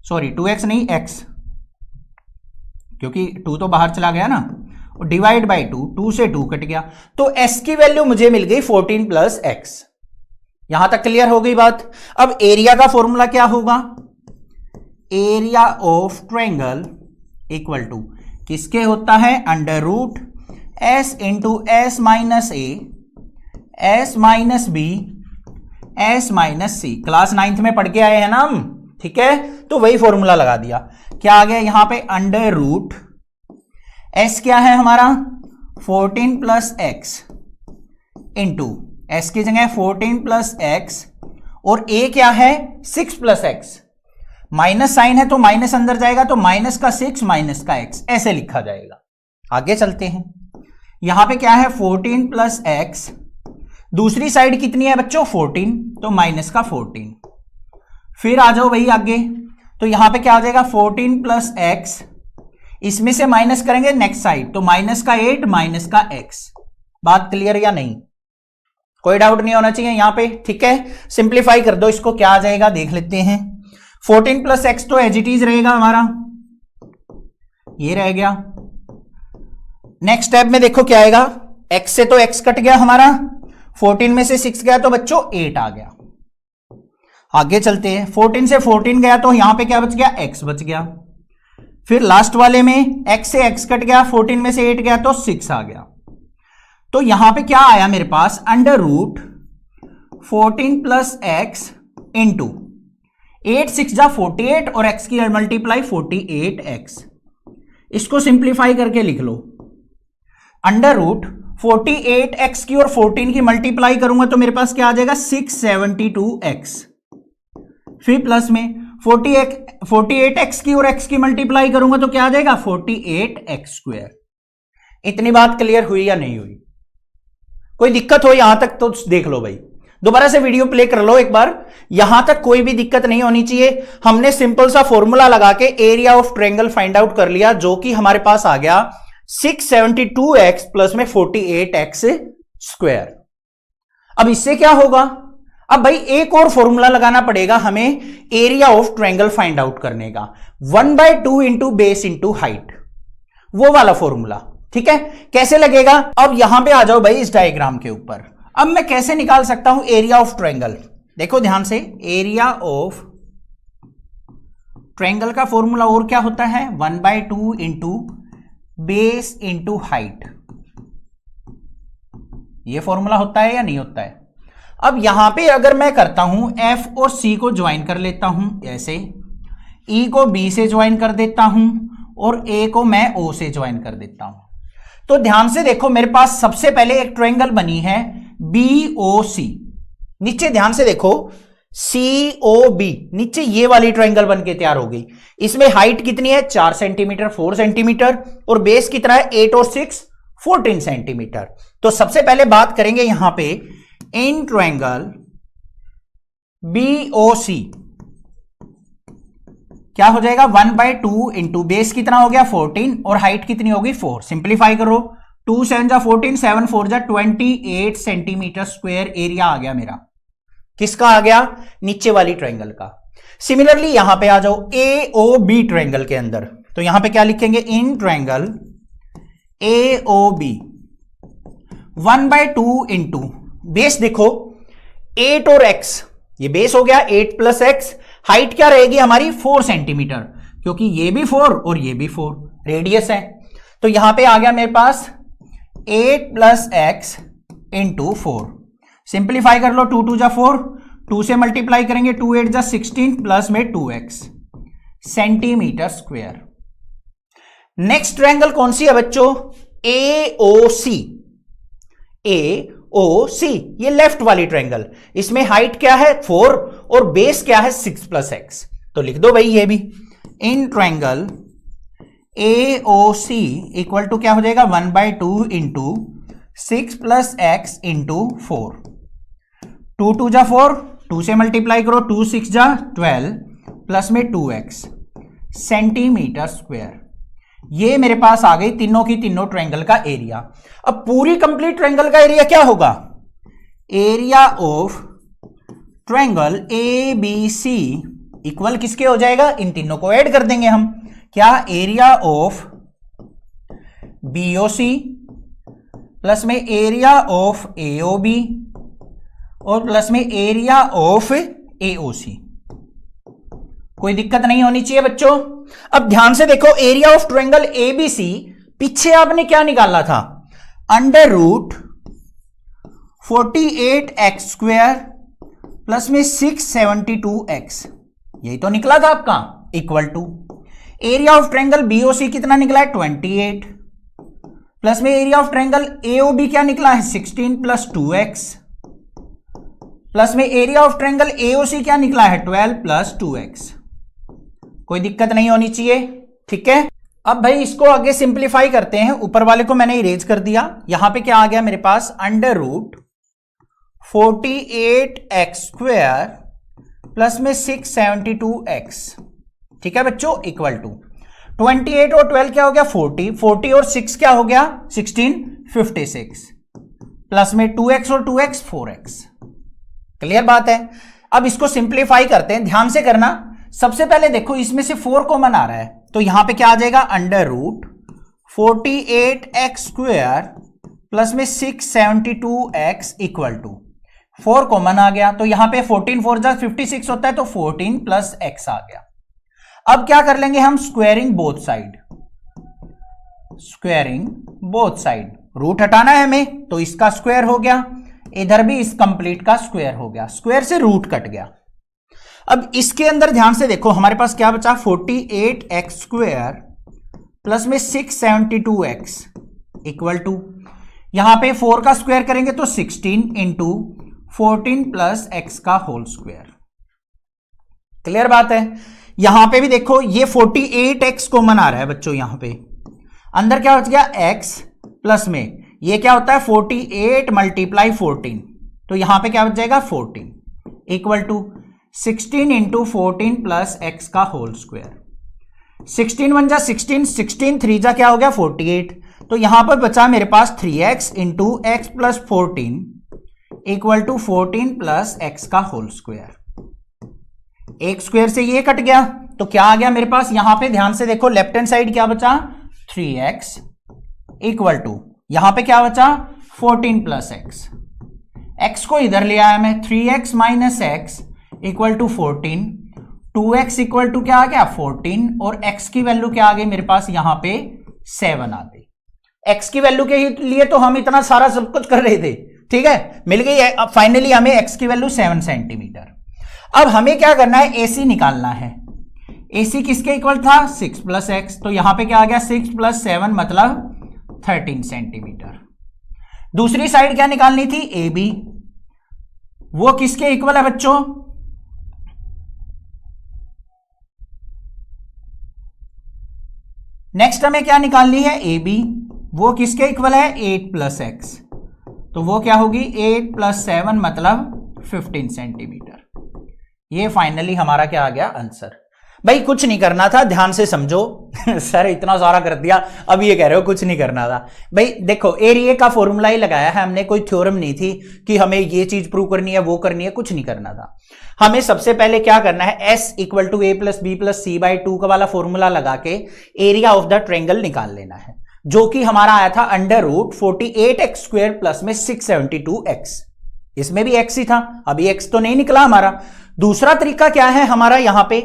Speaker 1: सॉरी 2x नहीं x, क्योंकि 2 तो बाहर चला गया ना, और डिवाइड बाई 2 से 2 कट गया, तो s की वैल्यू मुझे मिल गई 14 प्लस x। यहां तक क्लियर हो गई बात। अब एरिया का फॉर्मूला क्या होगा, area of triangle equal to किसके होता है, under root s into S minus A S minus B S minus C. Class 9th में पढ़ के आए हैं ना हम, ठीक है, तो वही फॉर्मूला लगा दिया। क्या आ गया यहां पे, अंडर रूट s क्या है हमारा 14 प्लस एक्स इंटू एस की जगह 14 प्लस एक्स, और a क्या है 6 प्लस एक्स, माइनस साइन है तो माइनस अंदर जाएगा, तो माइनस का 6 माइनस का x, ऐसे लिखा जाएगा। आगे चलते हैं, यहां पे क्या है 14 प्लस एक्स, दूसरी साइड कितनी है बच्चों 14, तो माइनस का 14। फिर आ जाओ भाई आगे, तो यहां पे क्या आ जाएगा 14 प्लस एक्स, इसमें से माइनस करेंगे नेक्स्ट साइड, तो माइनस का 8 माइनस का x। बात क्लियर या नहीं, कोई डाउट नहीं होना चाहिए यहां पे, ठीक है। सिंप्लीफाई कर दो इसको, क्या आ जाएगा देख लेते हैं। 14 प्लस एक्स तो एज इट इज रहेगा हमारा, ये रह गया। नेक्स्ट स्टेप में देखो क्या आएगा, x से तो x कट गया हमारा, 14 में से 6 गया तो बच्चों 8 आ गया। आगे चलते हैं, 14 से 14 गया तो यहां पे क्या बच गया, x बच गया। फिर लास्ट वाले में x से x कट गया, 14 में से 8 गया तो 6 आ गया। तो यहां पे क्या आया मेरे पास, under root 14 plus x into 8 6 जा 48 और x की मल्टीप्लाई 48x। इसको सिंप्लीफाई करके लिख लो, अंडर रूट 48x की और 14 की मल्टीप्लाई करूंगा तो मेरे पास क्या आ जाएगा 672x। फिर प्लस में 48x की और x की मल्टीप्लाई करूंगा तो क्या आ जाएगा 48x स्क्वायर। इतनी बात क्लियर हुई या नहीं हुई, कोई दिक्कत हो यहां तक तो देख लो भाई, दोबारा से वीडियो प्ले कर लो एक बार, यहां तक कोई भी दिक्कत नहीं होनी चाहिए। हमने सिंपल सा फॉर्मूला लगा के area of triangle find out कर लिया, जो कि हमारे पास आ गया 672x प्लस में 48x स्क्वायर। अब इससे क्या होगा, अब भाई एक और फॉर्मूला लगाना पड़ेगा हमें area of triangle find out करने का, 1/2 इंटू बेस इंटू हाइट, वो वाला फॉर्मूला, ठीक है। कैसे लगेगा, अब यहां पे आ जाओ भाई इस डायग्राम के ऊपर। अब मैं कैसे निकाल सकता हूं एरिया ऑफ ट्रायंगल, देखो ध्यान से, एरिया ऑफ ट्रायंगल का फॉर्मूला और क्या होता है 1/2 इंटू बेस इंटू हाइट, ये फॉर्मूला होता है या नहीं होता है। अब यहां पे अगर मैं करता हूं F और C को ज्वाइन कर लेता हूं ऐसे, E को B से ज्वाइन कर देता हूं और A को मैं O से ज्वाइन कर देता हूं, तो ध्यान से देखो मेरे पास सबसे पहले एक ट्रायंगल बनी है BOC, नीचे ध्यान से देखो COB, नीचे ये वाली ट्रायंगल बन के तैयार हो गई। इसमें हाइट कितनी है 4 सेंटीमीटर 4 सेंटीमीटर, और बेस कितना है 8 और 6 14 सेंटीमीटर। तो सबसे पहले बात करेंगे यहां पे इन ट्रायंगल BOC, क्या हो जाएगा 1/2 इंटू बेस कितना हो गया 14 और हाइट कितनी होगी 4। सिंप्लीफाई करो, 2 7 जा 14, 7 4 जा 28 सेंटीमीटर स्क्वायर एरिया आ गया मेरा, किसका आ गया नीचे वाली ट्रायंगल का। सिमिलरली यहां पे आ जाओ AOB ट्रायंगल के अंदर, तो यहां पे क्या लिखेंगे in triangle AOB 1/2 into base देखो 8 और x, ये बेस हो गया 8 प्लस एक्स, हाइट क्या रहेगी हमारी 4 सेंटीमीटर, क्योंकि ये भी 4 और ये भी 4 रेडियस है। तो यहां पे आ गया मेरे पास 8 प्लस एक्स इंटू 4। सिंप्लीफाई कर लो, 2 2 जा 4, 2 से मल्टीप्लाई करेंगे 2 8 जा 16 प्लस में 2x centimetre square. Next triangle कौन सी है बच्चों AOC, AOC ये लेफ्ट वाली ट्रायंगल, इसमें हाइट क्या है 4 और बेस क्या है 6 प्लस एक्स, तो लिख दो भाई ये भी in triangle AOC equal to क्या हो जाएगा 1/2 इंटू 6 प्लस एक्स इंटू 4, 2 2 जा 4, 2 से मल्टीप्लाई करो 2 6 जा 12 प्लस में 2x सेंटीमीटर स्क्वायर। ये मेरे पास आ गई तीनों की तीनों ट्रायंगल का एरिया। अब पूरी कंप्लीट ट्रायंगल का एरिया क्या होगा, area of triangle ABC equal किसके हो जाएगा, इन तीनों को ऐड कर देंगे हम, क्या, एरिया ऑफ बीओसी प्लस में एरिया ऑफ एओबी और प्लस में एरिया ऑफ एओसी। कोई दिक्कत नहीं होनी चाहिए बच्चों। अब ध्यान से देखो, एरिया ऑफ ट्रायंगल एबीसी, पीछे आपने क्या निकाला था, under root 48x square plus में 672x, यही तो निकला था आपका, equal to area of triangle BOC कितना निकला है 28 प्लस में एरिया ऑफ ट्रायंगल एओबी क्या निकला है 16 प्लस 2x प्लस में एरिया ऑफ ट्रायंगल एओसी क्या निकला है 12 प्लस 2x। कोई दिक्कत नहीं होनी चाहिए, ठीक है। अब भाई इसको आगे सिंप्लीफाई करते हैं, ऊपर वाले को मैंने इरेज कर दिया, यहां पे क्या आ गया मेरे पास, under root 48x square plus में 672x, ठीक है बच्चों, इक्वल टू 28 और 12 क्या हो गया 40 और 6 क्या हो गया 16, 56 प्लस में 2x और 2x 4x। क्लियर बात है। अब इसको सिंप्लीफाई करते हैं, ध्यान से करना। सबसे पहले देखो इसमें से 4 कॉमन आ रहा है, तो यहां पे क्या आ जाएगा, under root 48x square plus में 672x इक्वल टू 4 कॉमन आ गया, तो यहां पे 14 4 जा 56 होता है, तो 14 प्लस x आ गया। अब क्या कर लेंगे हम, squaring both side, squaring both side, root हटाना है हमें, तो इसका स्क्वायर हो गया, इधर भी इस कंप्लीट का स्क्वायर हो गया, स्क्वायर से रूट कट गया। अब इसके अंदर ध्यान से देखो हमारे पास क्या बचा, 48x स्क्वायर प्लस में 672x इक्वल टू, यहां पे 4 का स्क्वायर करेंगे तो 16 इंटू 14 प्लस x का होल स्क्वायर। क्लियर बात है। यहां पे भी देखो ये 48x कॉमन आ रहा है बच्चों, यहां पे अंदर क्या बच गया x प्लस में ये क्या होता है 48 मल्टीप्लाई 14, तो यहां पे क्या बच जाएगा 14 equal to 16 into 14 plus x का होल स्क्वायर। 16 1 जा 16, 16 3 जा क्या हो गया 48, तो यहां पर बचा मेरे पास 3x into X plus 14 equal to 14 plus x का होल स्क्वायर। एक स्क्वायर से ये कट गया, तो क्या आ गया मेरे पास, यहां पे ध्यान से देखो लेफ्ट हैंड साइड क्या बचा 3x इक्वल टू, यहां पे क्या बचा 14 प्लस x, x को इधर ले आया मैं, 3x minus X equal to 14, 2x equal to क्या आ गया 14 और x की वैल्यू क्या आ गई मेरे पास, यहां पे 7 आ गई। x की वैल्यू के लिए तो हम इतना सारा सब कुछ कर रहे थे, ठीक है, मिल गई है। अब फाइनली हमें x की वैल्यू 7 सेंटीमीटर। अब हमें क्या करना है, AC निकालना है। AC किसके इक्वल था 6 प्लस एक्स, तो यहां पे क्या आ गया 6 प्लस 7 मतलब 13 सेंटीमीटर। दूसरी साइड क्या निकालनी थी AB, वो किसके इक्वल है बच्चों, नेक्स्ट हमें क्या निकालनी है AB, वो किसके इक्वल है 8 प्लस एक्स, तो वो क्या होगी 8 प्लस 7 मतलब 15 सेंटीमीटर। ये फाइनली हमारा क्या आ गया आंसर। भाई कुछ नहीं करना था, ध्यान से समझो सर इतना सारा कर दिया, अब ये कह रहे हो कुछ नहीं करना था। भाई देखो एरिया का फॉर्मूला ही लगाया है हमने, कोई थ्योरम नहीं थी कि हमें ये चीज प्रूव करनी है वो करनी है, कुछ नहीं करना था। हमें सबसे पहले क्या करना है, S equal to A plus B plus C by 2 का वाला फॉर्मूला लगा के एरिया ऑफ द ट्रायंगल निकाल लेना है, जो कि हमारा आया था under root 48x square plus में 672x। इसमें भी x ही था, अभी x तो नहीं निकला हमारा। दूसरा तरीका क्या है हमारा, यहां पे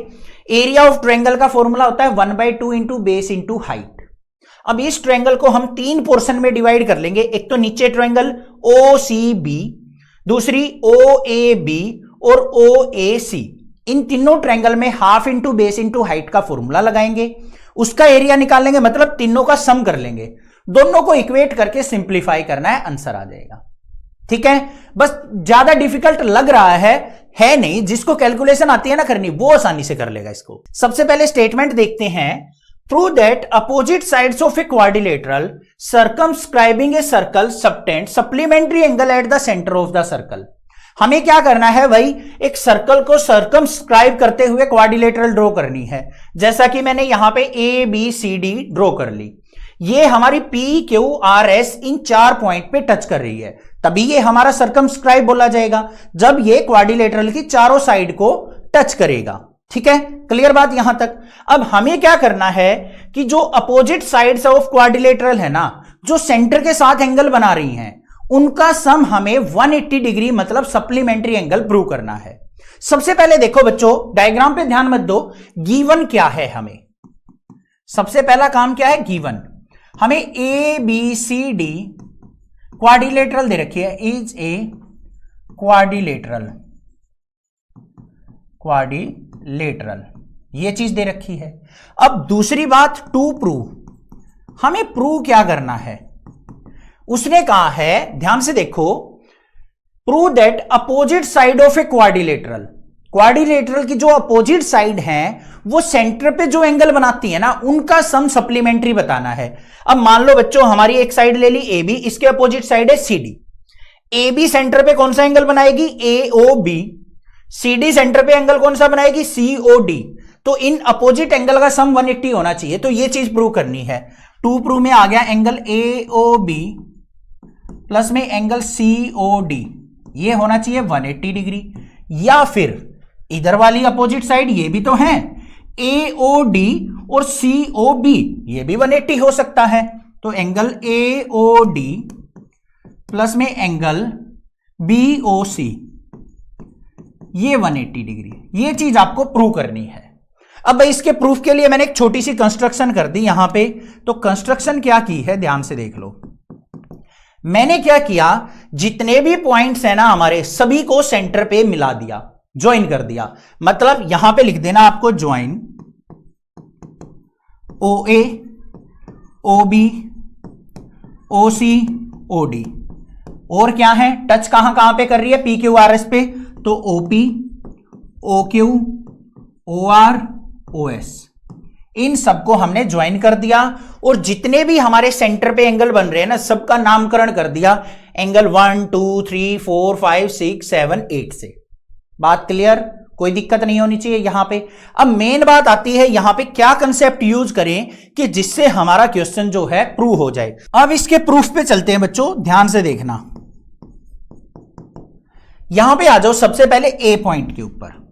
Speaker 1: एरिया ऑफ ट्रायंगल का फॉर्मूला होता है 1/2 इंटू बेस इंटू हाइट। अब इस ट्रायंगल को हम 3 पोर्शन में डिवाइड कर लेंगे, एक तो नीचे ट्रायंगल OCB, दूसरी OAB और OAC। इन तीनों ट्रायंगल में half into base into height का फॉर्मूला लगाएंगे, उसका एरिया निकाल लेंगे, मतलब तीनों का सम कर लेंगे, दोनों को इक्वेट करके सिंप्लीफाई करना है, आंसर आ जाएगा। ठीक है, बस ज्यादा डिफिकल्ट लग रहा है नहीं, जिसको कैलकुलेशन आती है ना करनी वो आसानी से कर लेगा इसको। सबसे पहले स्टेटमेंट देखते हैं, prove that opposite sides of a quadrilateral circumscribing a circle subtend supplementary angle at the centre of the circle. हमें क्या करना है भाई, एक सर्कल को सर्कमस्क्राइब करते हुए क्वाड्रिलेटरल ड्रॉ करनी है, जैसा कि मैंने यहां पे ABCD ड्रॉ कर ली। ये हमारी PQRS इन 4 पॉइंट पे टच कर रही है, तभी ये हमारा सर्कमस्क्राइब बोला जाएगा, जब ये क्वाड्रिलेटरल की चारों साइड को टच करेगा। ठीक है, क्लियर बात यहां तक। अब हमें क्या करना है कि जो अपोजिट साइड्स ऑफ क्वाड्रिलेटरल है ना, जो सेंटर के साथ एंगल बना रही हैं, उनका सम हमें 180 डिग्री मतलब सप्लीमेंट्री एंगल प्रूव करना है। सबसे पहले देखो बच्चों, डायग्राम पे ध्यान मत दो, गिवन क्या है हमें। सबसे पहला काम क्या है, गिवन हमें A B C D quadrilateral दे रखी है, इज ए क्वाड्रिलेटरल, क्वाड्रिलेटरल ये चीज दे रखी है। अब दूसरी बात, टू प्रूव, हमें प्रूव क्या करना है। उसने कहा है, ध्यान से देखो, prove that opposite side of a quadrilateral, quadrilateral की जो अपोजिट साइड है वो सेंटर पे जो एंगल बनाती है ना, उनका सम सप्लीमेंट्री बताना है। अब मान लो बच्चों, हमारी एक साइड ले ली ए बी, इसके अपोजिट साइड है C D. A B centre पे कौन सा एंगल बनाएगी, A O B. C D centre पे एंगल कौन सा बनाएगी, सी ओ डी। तो इन अपोजिट एंगल का सम 180 होना चाहिए, तो ये चीज प्रूव करनी है। टू प्रूव में आ गया angle A O B plus में एंगल सी ओ डी, ये होना चाहिए 180 डिग्री। या फिर इधर वाली अपोजिट साइड ये भी तो है, ए ओ डी और सी ओ बी, ये भी 180 हो सकता है। तो angle A O D plus में एंगल बी ओ सी, ये 180 डिग्री, ये चीज आपको प्रूव करनी है। अब भाई इसके प्रूफ के लिए मैंने एक छोटी सी कंस्ट्रक्शन कर दी यहां पे। तो कंस्ट्रक्शन क्या की है, ध्यान से देख लो। मैंने क्या किया, जितने भी पॉइंट्स है ना हमारे, सभी को सेंटर पे मिला दिया, ज्वाइन कर दिया। मतलब यहां पे लिख देना आपको ज्वाइन ओ ए ओ बी ओ सी ओ डी। और क्या है, टच कहां कहां पे कर रही है, पी क्यू आर एस पे, तो O P O Q O R O S, इन सबको हमने ज्वाइन कर दिया। और जितने भी हमारे सेंटर पे एंगल बन रहे हैं ना, सबका नामकरण कर दिया एंगल 1 2 3 4 5 6 7 8 से। बात क्लियर, कोई दिक्कत नहीं होनी चाहिए यहां पे। अब मेन बात आती है यहां पे क्या कंसेप्ट यूज करें कि जिससे हमारा क्वेश्चन जो है प्रूव हो जाए। अब इसके प्रूफ पे चलते हैं बच्चों, ध्यान से देखना। यहां पे आ जाओ, सबसे पहले ए पॉइंट के ऊपर।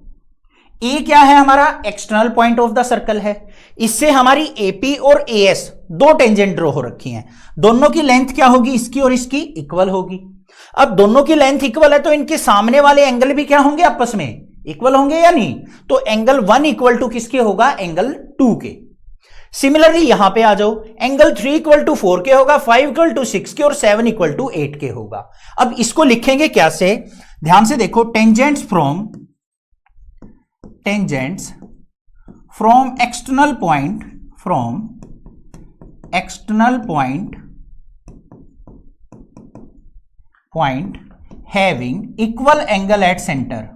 Speaker 1: ए क्या है हमारा, external point of the circle है। इससे हमारी एपी और एएस दो टेंजेंट ड्रॉ हो रखी हैं। दोनों की लेंथ क्या होगी, इसकी और इसकी इक्वल होगी। अब दोनों की लेंथ इक्वल है तो इनके सामने वाले एंगल भी क्या होंगे, आपस में इक्वल होंगे या नहीं। तो एंगल 1 इक्वल टू किसके होगा, एंगल 2 के। सिमिलरली यहां पे आ जाओ, एंगल 3 इक्वल टू 4 के होगा, 5 इक्वल टू 6 के और 7 इक्वल टू 8 के होगा। अब इसको लिखेंगे क्या से, ध्यान से देखो, tangents from external point having equal angle at centre,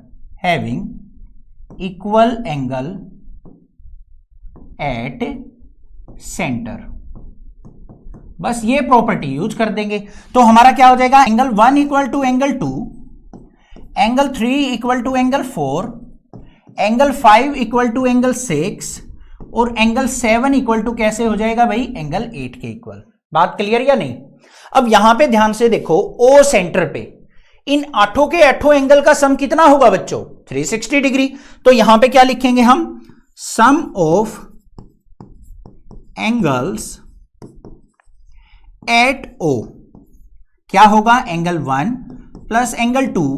Speaker 1: बस ये प्रॉपर्टी यूज कर देंगे। तो हमारा क्या हो जाएगा, angle 1 equal to angle 2, angle 3 equal to angle 4, angle 5 equal to angle 6 और एंगल 7 इक्वल टू कैसे हो जाएगा भाई, एंगल 8 के इक्वल। बात क्लियर या नहीं। अब यहां पे ध्यान से देखो, ओ सेंटर पे इन आठों के आठों एंगल का सम कितना होगा बच्चों, 360 डिग्री। तो यहां पे क्या लिखेंगे हम, sum of angles at O क्या होगा, angle 1 plus angle 2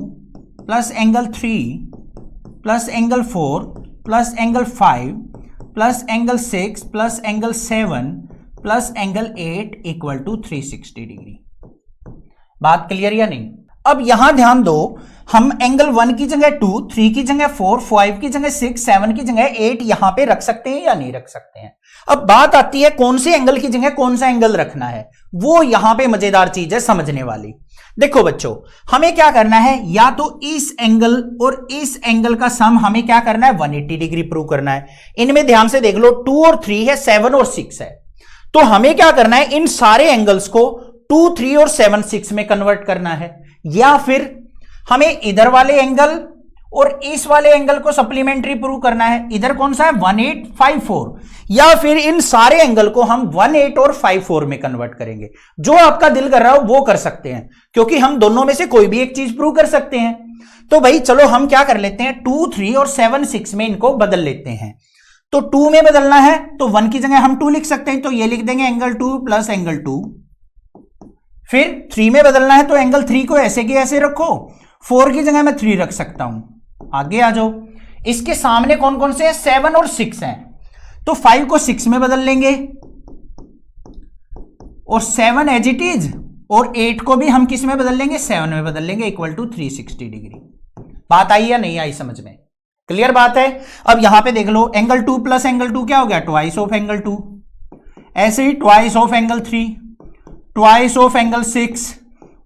Speaker 1: plus angle 3 plus angle 4 plus angle 5 plus angle 6 plus angle 7 plus angle 8 equal to 360 degree. बात क्लियर या नहीं। अब यहां ध्यान दो, हम एंगल 1 की जगह 2, 3 की जगह 4, 5 की जगह 6, 7 की जगह 8 यहां पे रख सकते हैं या नहीं रख सकते हैं। अब बात आती है कौन से एंगल की जगह कौन सा एंगल रखना है, वो यहां पे मजेदार चीज है समझने वाली। देखो बच्चों, हमें क्या करना है, या तो इस एंगल और इस एंगल का सम हमें क्या करना है, 180 डिग्री प्रूव करना है। इनमें ध्यान से देख लो, 2 और 3 है, 7 और 6 है। तो हमें क्या करना है, इन सारे एंगल्स को 2, 3 और 7, 6 में कन्वर्ट करना है। या फिर हमें इधर वाले एंगल और इस वाले एंगल को सप्लीमेंट्री प्रूव करना है। इधर कौन सा है, 1854, या फिर इन सारे एंगल को हम 18 और 54 में कन्वर्ट करेंगे। जो आपका दिल कर रहा हो वो कर सकते हैं, क्योंकि हम दोनों में से कोई भी एक चीज प्रूव कर सकते हैं। तो भाई चलो हम क्या कर लेते हैं, 2, 3 और 7, 6 में इनको बदल लेते हैं। तो 2 में बदलना है तो 1 की जगह हम 2 लिख सकते हैं, तो ये लिख देंगे एंगल 2 प्लस एंगल 2। फिर 3 में बदलना है तो एंगल 3 को ऐसे के ऐसे रखो, 4 की जगह मैं 3 रख सकता हूं। आगे आ जाओ, इसके सामने कौन कौन से हैं, 7 और 6 हैं, तो 5 को 6 में बदल लेंगे और 7 एज इट इज, और 8 को भी हम किस में बदल लेंगे, 7 में बदल लेंगे, इक्वल टू 360 डिग्री। बात आई या नहीं आई समझ में, क्लियर बात है। अब यहां पे देख लो, एंगल 2 प्लस एंगल 2 क्या हो गया, ट्वाइस ऑफ एंगल 2, ऐसे ही twice of angle 3, twice of angle 6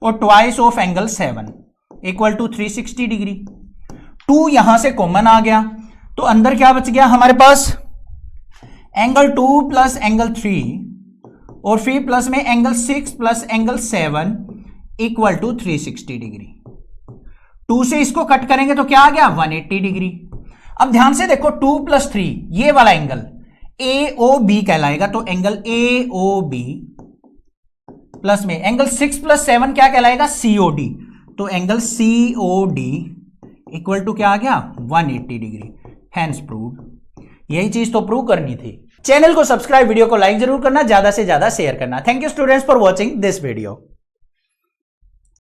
Speaker 1: और twice of angle 7 equal to 360 degree. 2 यहां से कॉमन आ गया, तो अंदर क्या बच गया हमारे पास, एंगल 2 प्लस एंगल 3 और फिर प्लस में angle 6 plus angle 7 equal to 360 degree. 2 से इसको कट करेंगे तो क्या आ गया, 180 डिग्री। अब ध्यान से देखो, 2 प्लस 3 ये वाला एंगल AOB कहलाएगा, तो एंगल AOB प्लस में एंगल 6 प्लस 7 क्या कहलाएगा, COD, तो एंगल COD इक्वल टू क्या आ गया, 180 डिग्री। Hence proved. यही चीज तो प्रूव करनी थी। चैनल को सब्सक्राइब, वीडियो को लाइक जरूर करना, ज्यादा से ज्यादा शेयर करना। Thank you students for watching this video.